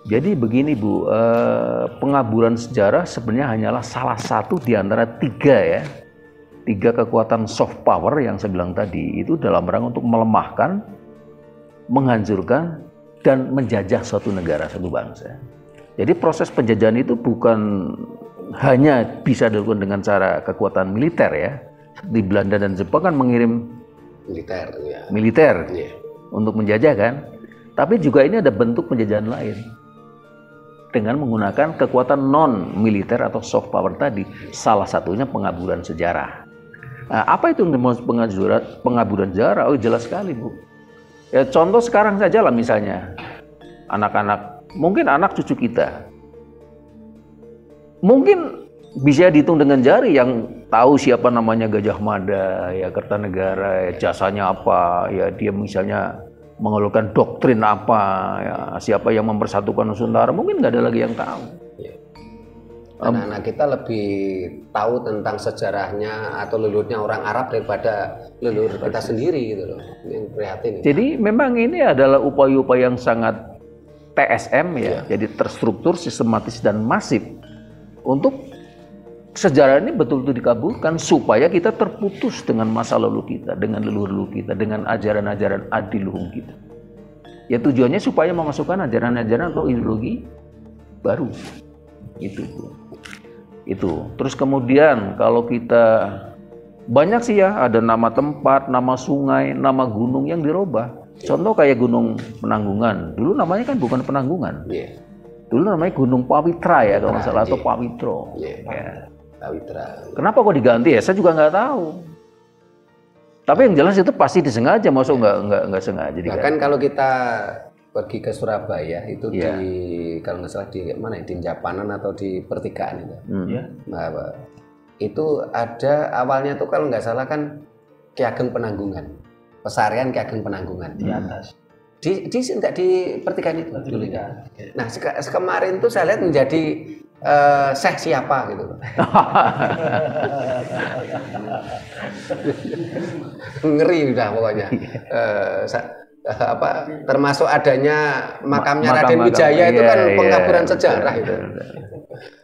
Jadi begini Bu, pengaburan sejarah sebenarnya hanyalah salah satu di antara tiga kekuatan soft power yang saya bilang tadi, itu dalam rangka untuk melemahkan, menghancurkan, dan menjajah suatu negara, suatu bangsa. Jadi proses penjajahan itu bukan hanya bisa dilakukan dengan cara kekuatan militer ya. Di Belanda dan Jepang kan mengirim militer untuk menjajah kan, tapi juga ini ada bentuk penjajahan lain dengan menggunakan kekuatan non militer atau soft power tadi, salah satunya pengaburan sejarah. Nah, apa itu pengaburan sejarah? Oh jelas sekali Bu. Ya contoh sekarang saja lah, misalnya anak-anak, mungkin anak cucu kita, mungkin bisa dihitung dengan jari yang tahu siapa namanya Gajah Mada, ya Kertanegara, ya jasanya apa, ya dia misalnya mengeluarkan doktrin apa, ya siapa yang mempersatukan Nusantara, mungkin nggak ada lagi yang tahu. Anak-anak kita lebih tahu tentang sejarahnya atau leluhurnya orang Arab daripada leluhur kita sendiri gitu loh. Yang prihatin. Jadi memang ini adalah upaya-upaya yang sangat TSM ya, jadi terstruktur, sistematis dan masif untuk sejarah ini betul-betul dikabulkan supaya kita terputus dengan masa lalu kita, dengan leluhur kita, dengan ajaran-ajaran adiluhung kita. Ya tujuannya supaya memasukkan ajaran-ajaran atau ideologi baru. Itu. Terus kemudian kalau kita banyak sih ya, ada nama tempat, nama sungai, nama gunung yang dirubah. Contoh kayak Gunung Penanggungan. Dulu namanya kan bukan Penanggungan. Dulu namanya Gunung Pawitra ya kalau nggak salah, atau Pawitro. Ya. Pawitra. Kenapa kok diganti ya? Saya juga nggak tahu. Tapi yang jelas itu pasti disengaja, maksud nggak sengaja. Bahkan kalau kita pergi ke Surabaya itu di kalau nggak salah di mana ya, di Japanan atau di pertigaan itu. Nah, itu ada awalnya tuh kalau nggak salah kan Ki Ageng Penanggungan, pesarian Ki Ageng Penanggungan di atas. Enggak di pertigaan itu dulu ya. Nah kemarin tuh saya lihat menjadi Syekh siapa gitu. Ngeri udah pokoknya. Termasuk adanya makamnya Raden Wijaya itu kan pengkaburan sejarah itu.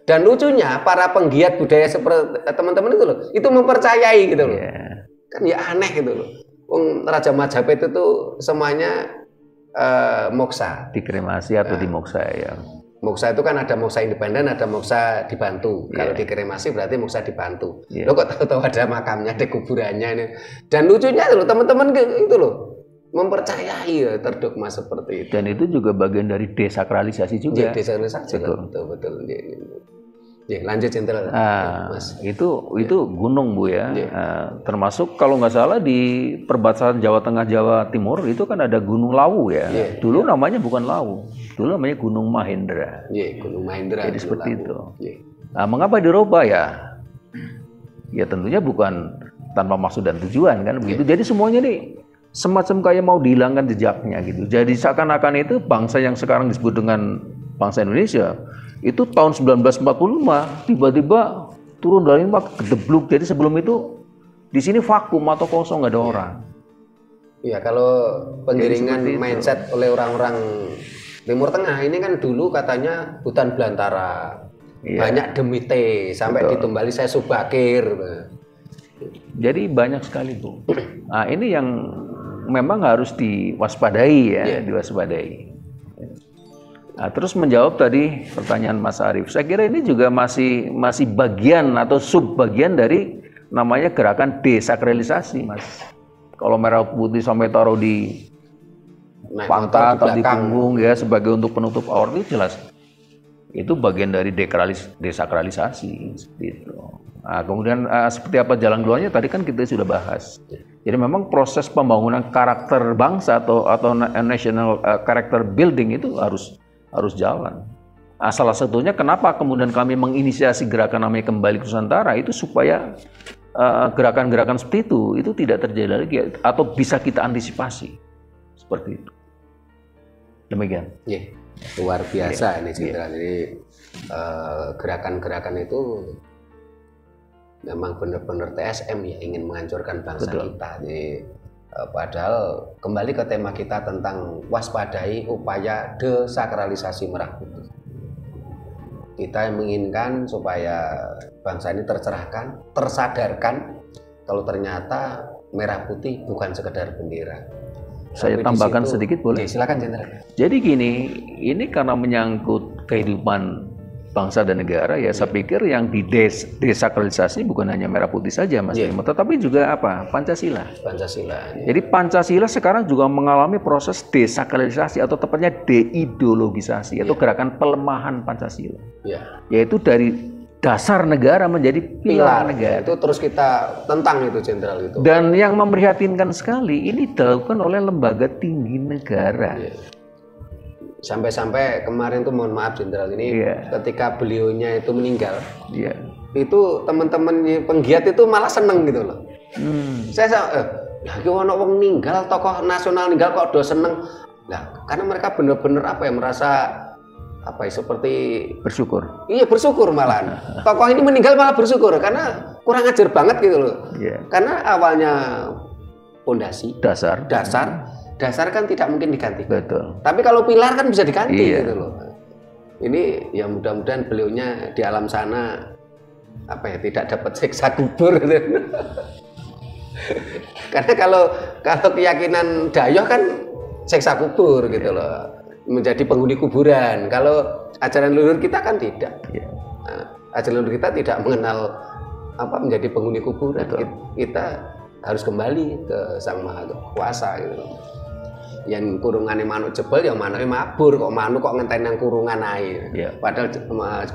Dan lucunya para penggiat budaya seperti teman-teman itu loh, itu mempercayai gitu loh. Kan ya aneh gitu loh. Raja Majapahit itu tuh semuanya moksa. Dikremasi atau dimoksa ya. Moksa itu kan ada moksa independen, ada moksa dibantu. Kalau dikremasi berarti moksa dibantu. Lo kok tahu ada makamnya, ada kuburannya ini. Dan lucunya loh teman-teman itu loh mempercayai ya terdogma seperti itu. Dan itu juga bagian dari desakralisasi juga. Desakralisasi betul. Ya, lanjut Jenderal. Mas. Itu gunung Bu ya. Termasuk kalau nggak salah di perbatasan Jawa Tengah Jawa Timur itu kan ada Gunung Lawu ya. Dulu namanya bukan Lawu, dulu namanya Gunung Mahendra. Gunung Mahendra. Jadi seperti itu. Nah, mengapa dirubah ya? Ya tentunya bukan tanpa maksud dan tujuan kan begitu. Jadi semuanya nih semacam kayak mau dihilangkan jejaknya gitu. Jadi seakan-akan itu bangsa yang sekarang disebut dengan bangsa Indonesia itu tahun 1945 tiba-tiba turun dari gedebluk. Jadi sebelum itu di sini vakum atau kosong, nggak ada orang. Iya, kalau penggiringan mindset oleh orang-orang Timur Tengah ini kan dulu katanya hutan belantara, banyak demite sampai ditumbali saya Subakir. Jadi banyak sekali Bu. Nah ini yang memang harus diwaspadai ya, diwaspadai. Nah, terus menjawab tadi pertanyaan Mas Arief, saya kira ini juga masih bagian atau subbagian dari namanya gerakan desakralisasi, Mas. Kalau merah putih sampai taruh di pantat atau di punggung ya sebagai untuk penutup aurat itu jelas. Itu bagian dari desakralisasi seperti itu. Nah, kemudian seperti apa jalan keluarnya tadi kan kita sudah bahas. Jadi memang proses pembangunan karakter bangsa atau national character building itu harus jalan. Nah, salah satunya kenapa kemudian kami menginisiasi gerakan namanya Kembali ke Nusantara itu supaya gerakan-gerakan seperti itu tidak terjadi lagi atau bisa kita antisipasi seperti itu. Demikian. Luar biasa ini Jenderal. Jadi gerakan-gerakan itu memang benar-benar TSM ya, ingin menghancurkan bangsa kita. Jadi padahal kembali ke tema kita tentang waspadai upaya desakralisasi merah putih. Kita menginginkan supaya bangsa ini tercerahkan, tersadarkan kalau ternyata merah putih bukan sekedar bendera. Saya tambahkan sedikit boleh? Silakan Jenderal. Jadi gini, ini karena menyangkut kehidupan bangsa dan negara ya, saya pikir yang desakralisasi bukan hanya merah putih saja Mas Bimo, tetapi juga apa? Pancasila. Jadi Pancasila sekarang juga mengalami proses desakralisasi atau tepatnya deideologisasi atau gerakan pelemahan Pancasila. Yaitu dari dasar negara menjadi pilar negara. Itu terus kita tentang itu Jenderal itu. Dan yang memprihatinkan sekali ini dilakukan oleh lembaga tinggi negara. Sampai-sampai kemarin tuh mohon maaf Jenderal ini ketika beliaunya itu meninggal, itu teman-teman penggiat itu malah seneng gitu loh. Saya lagi ono wong ninggal, tokoh nasional ninggal kok do seneng. Nah, karena mereka benar-benar apa ya, merasa apa ya, seperti Bersyukur. iya bersyukur malahan. Tokoh ini meninggal malah bersyukur karena kurang ajar banget gitu loh. Iya. Karena awalnya pondasi Dasar. dasar kan tidak mungkin diganti. Betul. Tapi kalau pilar kan bisa diganti Iya. gitu loh. Ini ya mudah-mudahan beliaunya di alam sana apa ya, tidak dapat siksa kubur gitu. Karena kalau keyakinan Dayoh kan siksa kubur gitu loh, menjadi penghuni kuburan. Kalau ajaran leluhur kita kan tidak. Iya. Nah, ajaran leluhur kita tidak mengenal apa menjadi penghuni kuburan. Kita harus kembali ke Sang Maha Kuasa gitu loh. Yang kurungannya manuk jebol ya manuknya mabur, kok manuk kok ngenteni nang kurungan ae. Iya. Padahal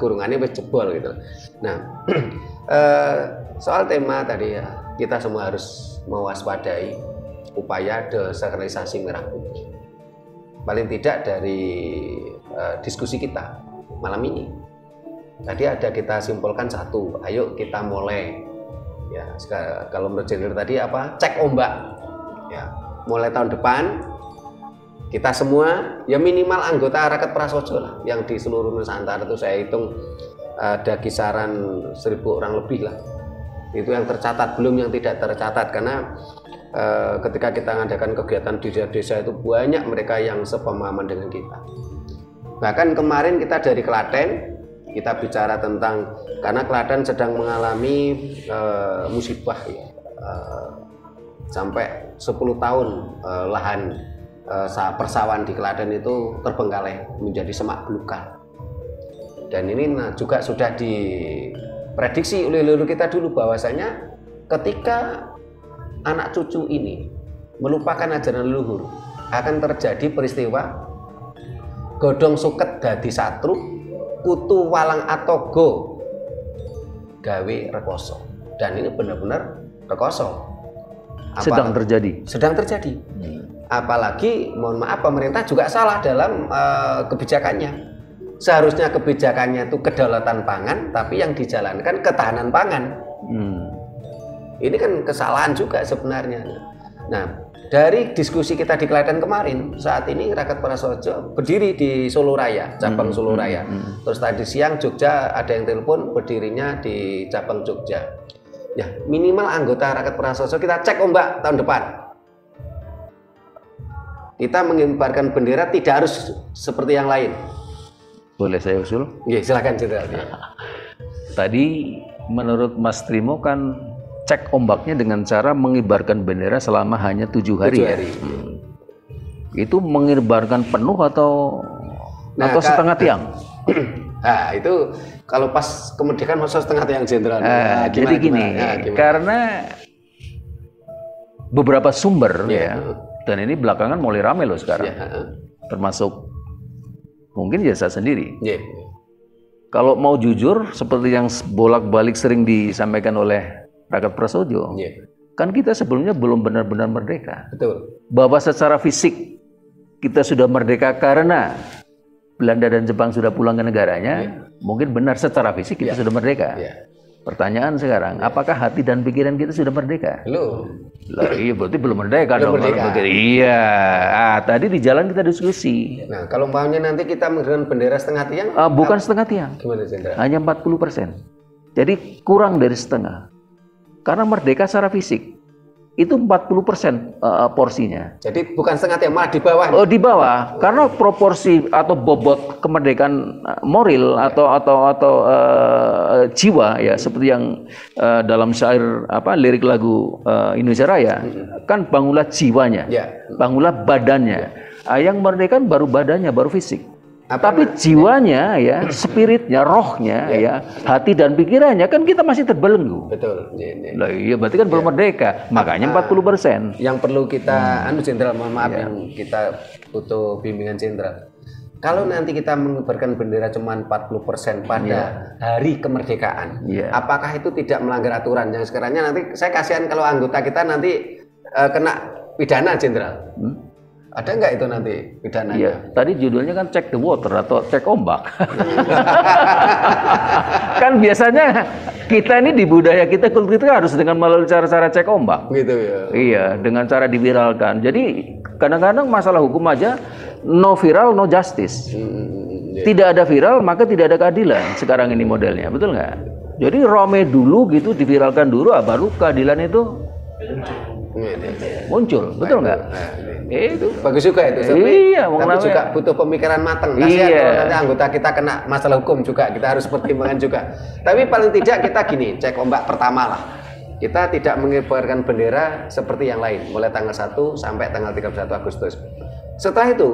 kurungannya wis jebol gitu. Nah, soal tema tadi ya, kita semua harus mewaspadai upaya desakralisasi merah putih. Paling tidak dari diskusi kita malam ini. Tadi ada kita simpulkan satu, ayo kita mulai. Ya, kalau menurut Jenderal tadi apa? Cek ombak. Ya, mulai tahun depan kita semua ya minimal anggota Raket Prasojo lah yang di seluruh Nusantara itu saya hitung ada kisaran 1.000 orang lebih lah. Itu yang tercatat, belum yang tidak tercatat karena ketika kita mengadakan kegiatan di desa itu banyak mereka yang sepemahaman dengan kita. Bahkan kemarin kita dari Klaten kita bicara tentang karena Klaten sedang mengalami musibah ya, sampai 10 tahun lahan persawahan di Klaten itu terbengkalai menjadi semak belukar. Dan ini juga sudah diprediksi oleh leluhur kita dulu bahwasanya ketika anak cucu ini melupakan ajaran leluhur akan terjadi peristiwa godhong suket dadi satru, kutu walang atogo gawe rekoso. Dan ini benar-benar rekoso. Sedang terjadi. Sedang terjadi. Apalagi mohon maaf pemerintah juga salah dalam kebijakannya. Seharusnya kebijakannya itu kedaulatan pangan, tapi yang dijalankan ketahanan pangan. Ini kan kesalahan juga sebenarnya. Nah, dari diskusi kita di Klaten kemarin, saat ini Raket Prasojo berdiri di Solo Raya, cabang Solo Raya. Terus tadi siang Jogja ada yang telepon berdirinya di cabang Jogja. Ya, minimal anggota Raket Prasojo kita cek ombak tahun depan. Kita mengibarkan bendera tidak harus seperti yang lain. Boleh saya usul? Iya, silakan Jenderal. Tadi menurut Mas Trimo kan cek ombaknya dengan cara mengibarkan bendera selama hanya 7 hari. 7 hari. Itu mengibarkan penuh atau setengah tiang? Nah, itu kalau pas kemerdekaan masa setengah tiang Jenderal. Jadi gini, karena beberapa sumber ya, dan ini belakangan mulai rame loh sekarang, termasuk mungkin ya saya sendiri. Kalau mau jujur, seperti yang bolak-balik sering disampaikan oleh Raket Prasojo, kan kita sebelumnya belum benar-benar merdeka. Betul. Bahwa secara fisik kita sudah merdeka karena Belanda dan Jepang sudah pulang ke negaranya, mungkin benar secara fisik kita sudah merdeka. Pertanyaan sekarang, apakah hati dan pikiran kita sudah merdeka? Belum. Lah, iya berarti belum merdeka Belum dong. merdeka. Iya. Tadi di jalan kita diskusi. Nah, kalau umpamanya nanti kita menggunakan bendera setengah tiang, Bukan setengah tiang. gimana Jenderal? Hanya 40%. Jadi kurang dari setengah. Karena merdeka secara fisik. Itu 40% porsinya. Jadi bukan setengah tiang, malah di bawah. Oh, di bawah. Karena proporsi atau bobot kemerdekaan moral atau jiwa ya, seperti yang dalam syair lirik lagu Indonesia Raya, kan bangunlah jiwanya, bangunlah badannya. Yang merdeka baru badannya, baru fisik. Tapi jiwanya ya, spiritnya, rohnya ya, hati dan pikirannya kan kita masih terbelenggu. Betul. Lah iya, berarti kan belum merdeka. Makanya 40%. Yang perlu kita Jenderal, mohon maaf yang kita butuh bimbingan Jenderal. Kalau nanti kita mengibarkan bendera cuma 40% pada hari kemerdekaan, apakah itu tidak melanggar aturan? Yang sekiranya nanti saya kasihan kalau anggota kita nanti kena pidana Jenderal. Ada nggak itu nanti pidananya? Iya, tadi judulnya kan check the water atau cek ombak. Kan biasanya kita ini di budaya kita, kultur kita harus dengan melalui cara-cara cek ombak. Gitu ya. Iya, dengan cara diviralkan. Jadi kadang-kadang masalah hukum aja no viral no justice. Tidak ada viral maka tidak ada keadilan. Sekarang ini modelnya, betul nggak? Jadi rame dulu gitu, diviralkan dulu, baru keadilan itu muncul, betul nggak? Itu bagus juga itu. Iya, tapi juga butuh pemikiran matang. Kasihan kalau nanti anggota kita kena masalah hukum juga, kita harus pertimbangkan juga. Tapi paling tidak kita gini, cek ombak pertama lah. Kita tidak mengibarkan bendera seperti yang lain, mulai tanggal 1 sampai tanggal 31 Agustus. Setelah itu,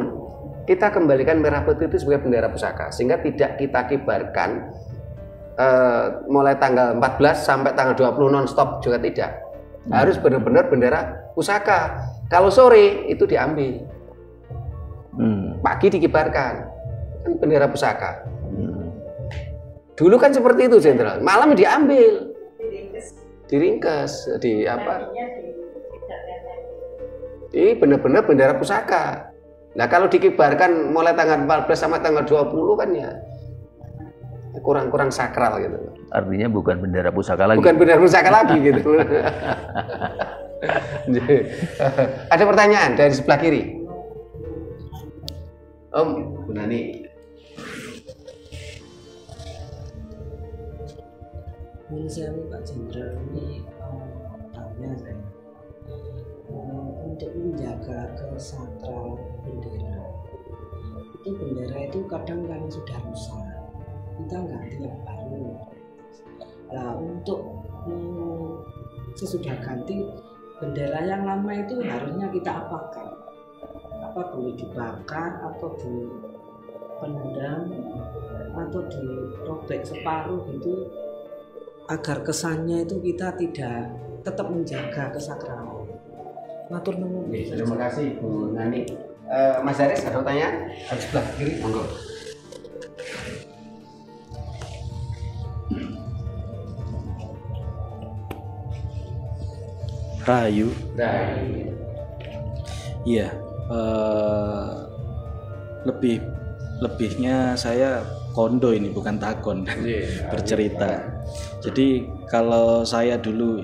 kita kembalikan merah putih itu sebagai bendera pusaka, sehingga tidak kita kibarkan mulai tanggal 14 sampai tanggal 20 non-stop juga tidak. Harus benar-benar bendera pusaka. Kalau sore itu diambil, pagi dikibarkan, kan bendera pusaka. Dulu kan seperti itu Jenderal, malam diambil, diringkes, di apa? Ini benar-benar bendera pusaka. Nah kalau dikibarkan mulai tanggal 14 sampai tanggal 20 kan ya kurang sakral gitu. Artinya bukan bendera pusaka lagi. Bukan bendera pusaka lagi gitu. Ada pertanyaan dari sebelah kiri. Om, Bu Nani. Menurut saya Pak Jenderal ini tanya saya untuk menjaga kesakral bendera. Itu bendera itu kadang kan sudah rusak, kita ganti yang baru. Nah untuk sesudah ganti bendera yang lama itu harusnya kita apakan? Apa boleh dibakar atau dipendam atau dirobek separuh gitu, agar kesannya itu kita tidak tetap menjaga kesakralan. Matur nuwun. Terima kasih Bu Nani. Mas Haris ada pertanyaan? Harus sebelah kiri, monggo. Rahayu. Iya, lebihnya saya kondo ini, bukan takon. Bercerita. Jadi kalau saya dulu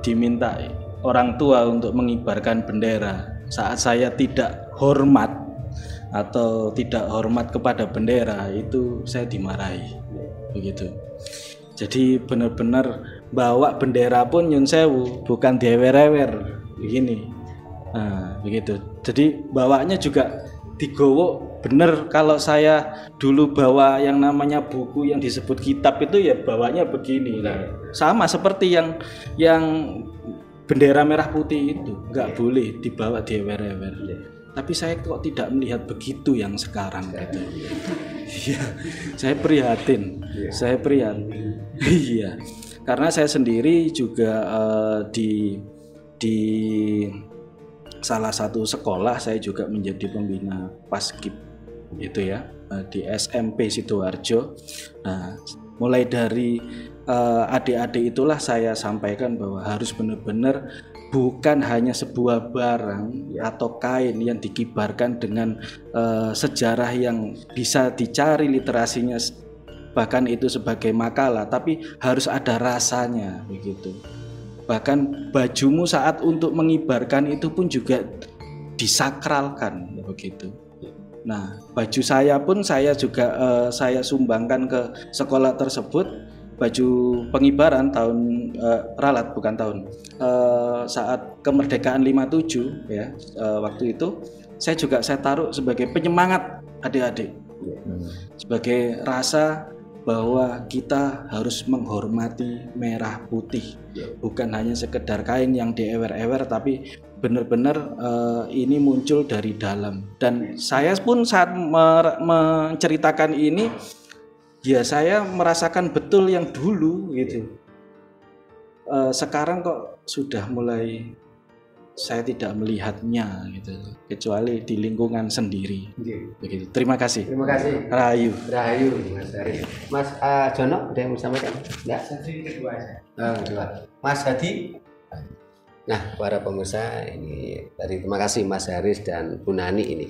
diminta orang tua untuk mengibarkan bendera, saat saya tidak hormat atau tidak hormat kepada bendera, itu saya dimarahi, begitu. Jadi benar-benar bawa bendera pun nyun sewu, bukan diewer-ewer begini. Nah, begitu. Jadi bawanya juga digowo bener. Kalau saya dulu bawa yang namanya buku yang disebut kitab itu ya bawanya begini lah. Sama seperti yang bendera merah putih itu, nggak boleh dibawa diewer-ewer. Tapi saya kok tidak melihat begitu yang sekarang gitu. Iya, saya prihatin. Saya prihatin. Iya. Karena saya sendiri juga di salah satu sekolah saya juga menjadi pembina Paskib itu ya, di SMP Sidoarjo. Nah, mulai dari adik-adik itulah saya sampaikan bahwa harus benar-benar bukan hanya sebuah barang atau kain yang dikibarkan dengan sejarah yang bisa dicari literasinya, bahkan itu sebagai makalah, tapi harus ada rasanya begitu. Bahkan bajumu saat untuk mengibarkan itu pun juga disakralkan begitu. Nah, baju saya pun saya juga saya sumbangkan ke sekolah tersebut, baju pengibaran tahun ralat bukan tahun saat kemerdekaan 57 ya, waktu itu saya taruh sebagai penyemangat adik-adik, sebagai rasa bahwa kita harus menghormati merah putih, bukan hanya sekedar kain yang diewer-ewer, tapi benar-benar ini muncul dari dalam. Dan saya pun saat menceritakan ini, ya saya merasakan betul yang dulu gitu. Sekarang kok sudah mulai saya tidak melihatnya gitu, kecuali di lingkungan sendiri. Begitu. Terima kasih. Terima kasih. Rahayu. Mas Haris. Mas Jono, ada yang mau disampaikan? Enggak? Kedua. Mas Hadi. Nah, para pemirsa, ini terima kasih Mas Haris dan Bu Nani ini.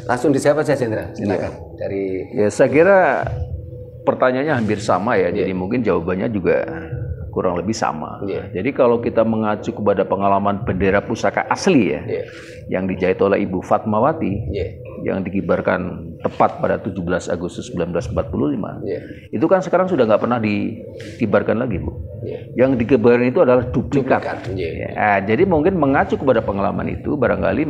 Langsung dijawab saja Jenderal, silakan. Dari Ya, saya kira pertanyaannya hampir sama ya, jadi mungkin jawabannya juga kurang lebih sama. Jadi kalau kita mengacu kepada pengalaman bendera pusaka asli ya, yang dijahit oleh Ibu Fatmawati, yang dikibarkan tepat pada 17 Agustus 1945, itu kan sekarang sudah nggak pernah dikibarkan lagi, Bu. Yang dikibarkan itu adalah duplikat. Jadi mungkin mengacu kepada pengalaman itu, barangkali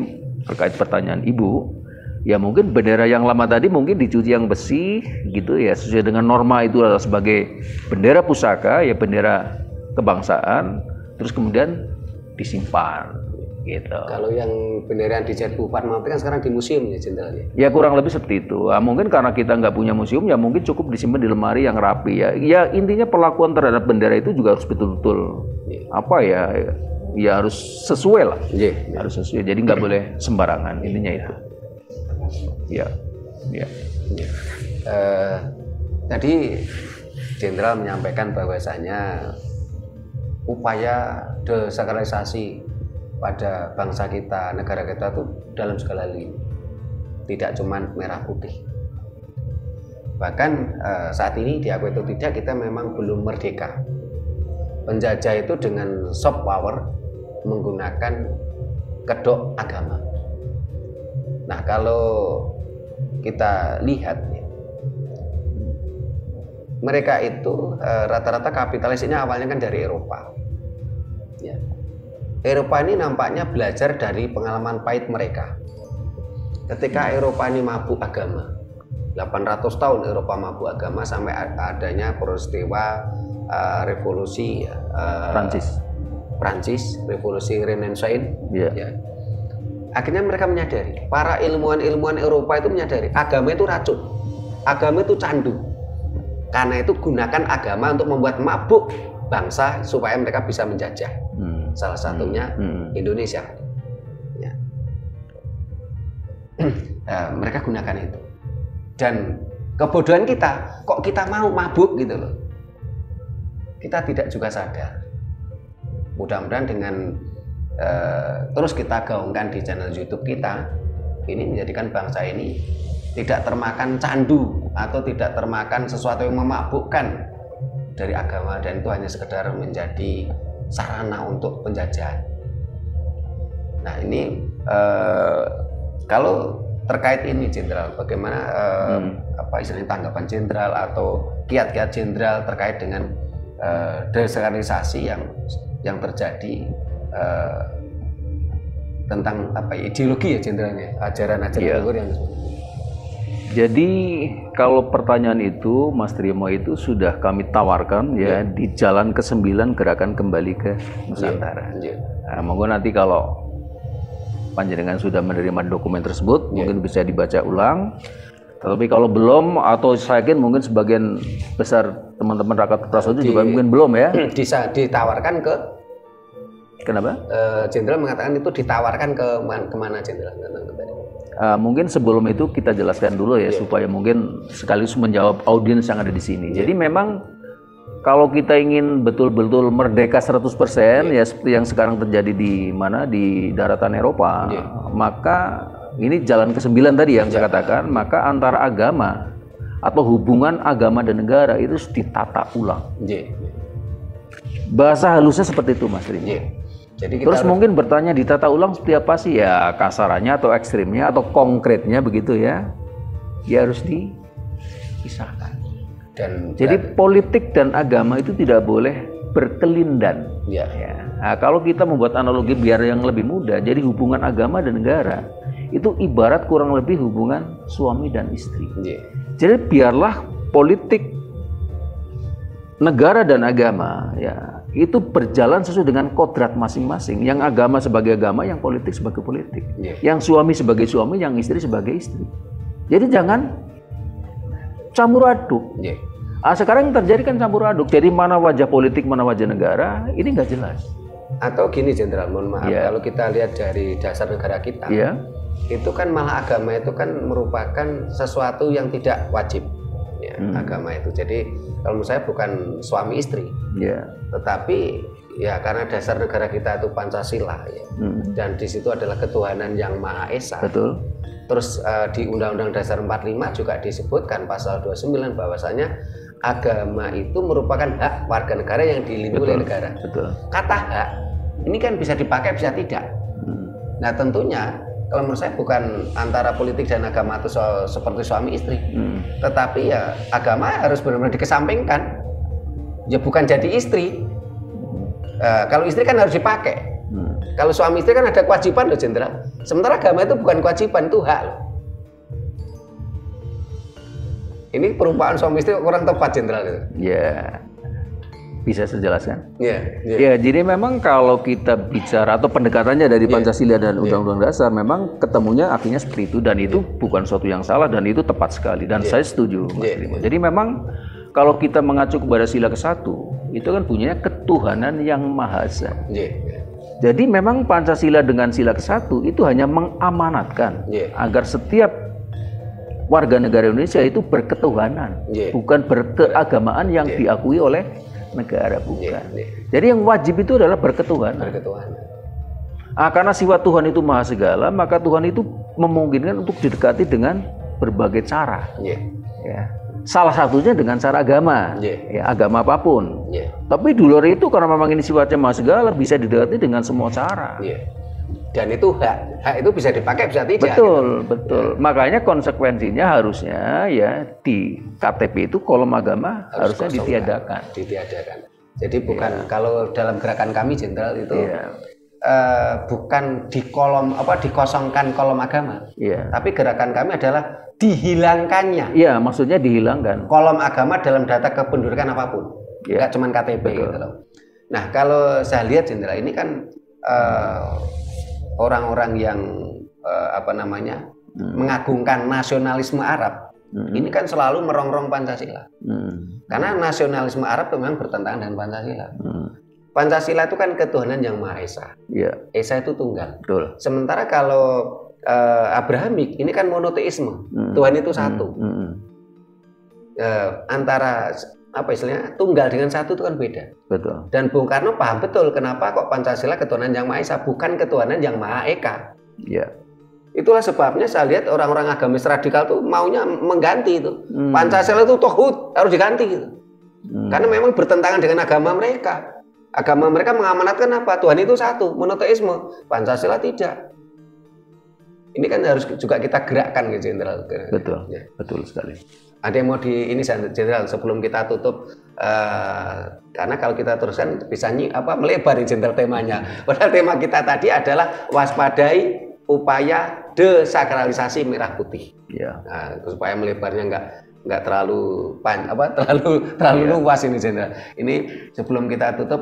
terkait pertanyaan Ibu, ya mungkin bendera yang lama tadi mungkin dicuci yang besi gitu ya, sesuai dengan norma itu adalah sebagai bendera pusaka ya, bendera kebangsaan, terus kemudian disimpan gitu. Kalau yang bendera yang dijahit Bu Fatmawati kan sekarang di museum ya Jenderal ya? Ya kurang lebih seperti itu. Mungkin karena kita nggak punya museum ya mungkin cukup disimpan di lemari yang rapi ya. Ya intinya perlakuan terhadap bendera itu juga harus betul-betul apa ya, ya harus sesuai lah. Harus sesuai. Jadi nggak boleh sembarangan, intinya itu. Ya. Tadi Jenderal menyampaikan bahwasanya upaya desakralisasi pada bangsa kita, negara kita itu dalam segala lini, tidak cuma merah putih. Bahkan saat ini diakui atau tidak, kita memang belum merdeka. Penjajah itu dengan soft power menggunakan kedok agama. Nah, kalau kita lihat mereka itu rata-rata kapitalisnya awalnya kan dari Eropa. Ya. Eropa ini nampaknya belajar dari pengalaman pahit mereka. Ketika Eropa ini mabuk agama, 800 tahun Eropa mabuk agama sampai adanya peristiwa revolusi Prancis, revolusi Renaissance. Ya. Akhirnya mereka menyadari, para ilmuwan-ilmuwan Eropa itu menyadari agama itu racun, agama itu candu. Karena itu gunakan agama untuk membuat mabuk bangsa supaya mereka bisa menjajah. Salah satunya Indonesia. Ya. Mereka gunakan itu. Dan kebodohan kita, kok kita mau mabuk gitu loh. Kita tidak juga sadar. Mudah-mudahan dengan terus kita gaungkan di channel YouTube kita, ini menjadikan bangsa ini tidak termakan candu atau tidak termakan sesuatu yang memabukkan dari agama, dan itu hanya sekedar menjadi sarana untuk penjajahan. Nah ini kalau terkait ini Jenderal, bagaimana apa istilahnya tanggapan Jenderal atau kiat-kiat Jenderal terkait dengan desentralisasi yang terjadi tentang apa ideologi ya Jenderalnya, ajaran-ajaran luhur yang Jadi kalau pertanyaan itu Mas Trimo itu sudah kami tawarkan ya di Jalan ke-9 Gerakan Kembali ke Nusantara. Nah, monggo nanti kalau panjenengan sudah menerima dokumen tersebut mungkin bisa dibaca ulang. Tapi kalau belum, atau saya yakin mungkin sebagian besar teman-teman rakyat Prasojo juga mungkin belum ya. Bisa ditawarkan ke. Kenapa? Jenderal mengatakan itu ditawarkan kemana Jenderal? Mungkin sebelum itu kita jelaskan dulu ya supaya mungkin sekaligus menjawab audiens yang ada di sini. Jadi memang kalau kita ingin betul-betul merdeka 100% ya seperti yang sekarang terjadi di mana di daratan Eropa, maka ini jalan ke-9 tadi yang saya katakan, maka antara agama atau hubungan agama dan negara itu harus ditata ulang. Bahasa halusnya seperti itu Mas Trimo. Jadi terus mungkin bertanya ditata ulang seperti apa sih ya, kasarannya atau ekstrimnya atau konkretnya begitu ya, ya harus dipisahkan. Dan jadi politik dan agama itu tidak boleh berkelindan. Ya. Nah, kalau kita membuat analogi biar yang lebih mudah, jadi hubungan agama dan negara itu ibarat kurang lebih hubungan suami dan istri. Jadi biarlah politik negara dan agama ya itu berjalan sesuai dengan kodrat masing-masing. Yang agama sebagai agama, yang politik sebagai politik. Yang suami sebagai suami, yang istri sebagai istri. Jadi jangan campur aduk. Sekarang yang terjadi kan campur aduk. Jadi mana wajah politik, mana wajah negara, ini nggak jelas. Atau gini Jenderal, mohon maaf, kalau kita lihat dari dasar negara kita, itu kan malah agama itu kan merupakan sesuatu yang tidak wajib. Agama itu. Jadi kalau menurut saya bukan suami istri, tetapi Ya, karena dasar negara kita itu Pancasila ya. Dan di situ adalah ketuhanan yang Maha Esa. Betul. Terus di Undang-Undang Dasar 45 juga disebutkan pasal 29 bahwasanya agama itu merupakan hak warga negara yang dilindungi oleh negara. Betul. Kata hak ini kan bisa dipakai bisa tidak. Nah, tentunya kalau menurut saya bukan antara politik dan agama itu seperti suami istri. Tetapi ya agama harus benar-benar dikesampingkan. Ya bukan jadi istri. Kalau istri kan harus dipakai. Kalau suami istri kan ada kewajiban loh Jenderal. Sementara agama itu bukan kewajiban, itu hak loh. Ini perumpamaan suami istri kurang tepat Jenderal gitu. Ya, bisa saya jelaskan? Ya. Ya, jadi memang kalau kita bicara atau pendekatannya dari Pancasila dan Undang-Undang Dasar, memang ketemunya artinya seperti itu, dan itu bukan suatu yang salah dan itu tepat sekali, dan saya setuju Mas Trimo. Jadi memang kalau kita mengacu kepada sila ke-1, itu kan punya ketuhanan yang Maha Esa. Jadi memang Pancasila dengan sila ke-1 itu hanya mengamanatkan agar setiap warga negara Indonesia itu berketuhanan, bukan berkeagamaan yang diakui oleh negara, bukan. Jadi yang wajib itu adalah berketuhanan. Karena sifat Tuhan itu Maha Segala, maka Tuhan itu memungkinkan untuk didekati dengan berbagai cara. Ya. Salah satunya dengan cara agama, ya, agama apapun. Tapi di luar itu karena memang ini sifatnya Maha Segala, bisa didekati dengan semua cara. Dan itu hak itu bisa dipakai bisa tidak. Betul. Makanya konsekuensinya harusnya ya di KTP itu kolom agama harusnya ditiadakan. Jadi bukan kalau dalam gerakan kami Jenderal itu bukan di kolom dikosongkan kolom agama. Tapi gerakan kami adalah dihilangkannya. Iya, maksudnya dihilangkan kolom agama dalam data kependudukan apapun. Enggak cuma KTP gitu loh. Nah, kalau saya lihat Jenderal ini kan orang-orang yang mengagungkan nasionalisme Arab. Ini kan selalu merongrong Pancasila. Karena nasionalisme Arab memang bertentangan dengan Pancasila. Pancasila itu kan ketuhanan yang Maha Esa. Esa itu tunggal. Betul. Sementara kalau Abrahamik ini kan monoteisme. Tuhan itu satu. Antara tunggal dengan satu itu kan beda. Betul. Dan Bung Karno paham betul kenapa kok Pancasila ketuhanan yang Maha Esa, bukan ketuhanan yang Maha Eka. Itulah sebabnya saya lihat orang-orang agamis radikal tuh maunya mengganti itu. Pancasila itu tohut, harus diganti gitu. Karena memang bertentangan dengan agama mereka. Agama mereka mengamanatkan apa? Tuhan itu satu, monoteisme. Pancasila tidak. Ini kan harus juga kita gerakkan gitu Jenderal. Betul. Betul sekali. Ada yang mau ini Jenderal sebelum kita tutup, karena kalau kita teruskan bisa melebar Jenderal temanya. Padahal tema kita tadi adalah waspadai upaya desakralisasi merah putih. Nah, supaya melebarnya nggak terlalu luas ini Jenderal. Ini sebelum kita tutup,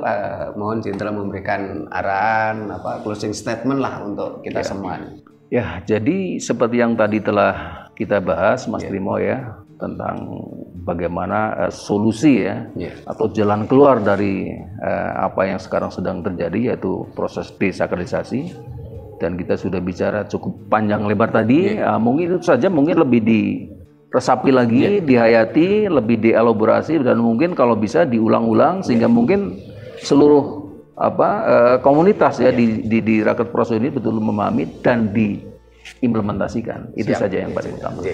mohon Jenderal memberikan arahan closing statement lah untuk kita semua. Ya, jadi seperti yang tadi telah kita bahas Mas Trimo ya, tentang bagaimana solusi atau jalan keluar dari apa yang sekarang sedang terjadi, yaitu proses desakralisasi. Dan kita sudah bicara cukup panjang lebar tadi, mungkin itu saja, mungkin lebih diresapi lagi, dihayati, lebih dielaborasi, dan mungkin kalau bisa diulang-ulang sehingga mungkin seluruh komunitas di Rakyat Praso ini betul memahami dan diimplementasikan. Itu saja yang paling utama.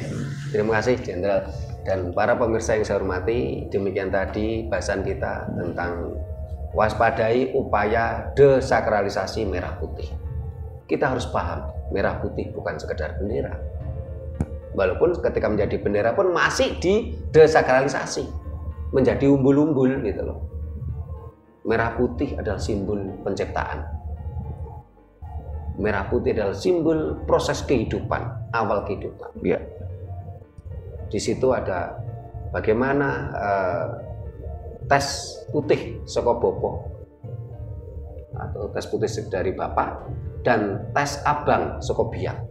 Terima kasih Jenderal dan para pemirsa yang saya hormati. Demikian tadi bahasan kita tentang waspadai upaya desakralisasi merah putih. Kita harus paham, merah putih bukan sekedar bendera. Walaupun ketika menjadi bendera pun masih didesakralisasi, menjadi umbul-umbul gitu loh. Merah putih adalah simbol penciptaan. Merah putih adalah simbol proses kehidupan, awal kehidupan. Di situ ada bagaimana tes putih saka bopo atau tes putih dari bapak dan tes abang saka biak.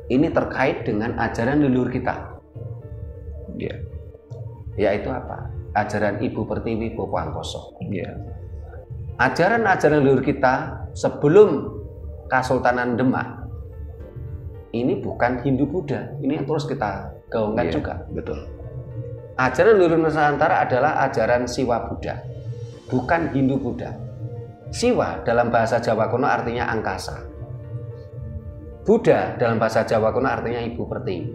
Ini terkait dengan ajaran leluhur kita. Yaitu apa? Ajaran Ibu Pertiwi Bopo Angkoso. Ajaran-ajaran leluhur kita sebelum Kesultanan Demak ini bukan Hindu Buddha, ini yang terus kita gaungkan juga. Betul. Ajaran leluhur Nusantara adalah ajaran Siwa Buddha, bukan Hindu Buddha. Siwa dalam bahasa Jawa kuno artinya angkasa. Buddha dalam bahasa Jawa kuno artinya Ibu Pertiwi.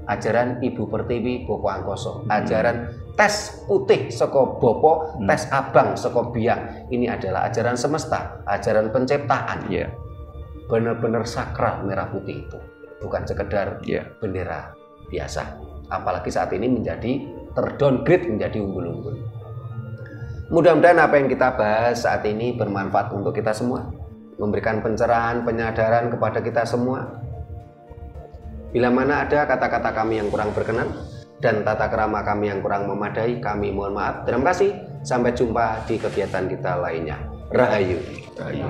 Ajaran Ibu Pertiwi Bopo Angkoso. Ajaran tes putih saka Bopo, tes abang saka biang. Ini adalah ajaran semesta, ajaran penciptaan. Benar-benar sakral merah putih itu. Bukan sekedar bendera biasa. Apalagi saat ini menjadi terdowngrade menjadi unggul-unggul. Mudah-mudahan apa yang kita bahas saat ini bermanfaat untuk kita semua, memberikan pencerahan, penyadaran kepada kita semua. Bila mana ada kata-kata kami yang kurang berkenan dan tata krama kami yang kurang memadai, kami mohon maaf. Terima kasih. Sampai jumpa di kegiatan kita lainnya. Rahayu. Rahayu.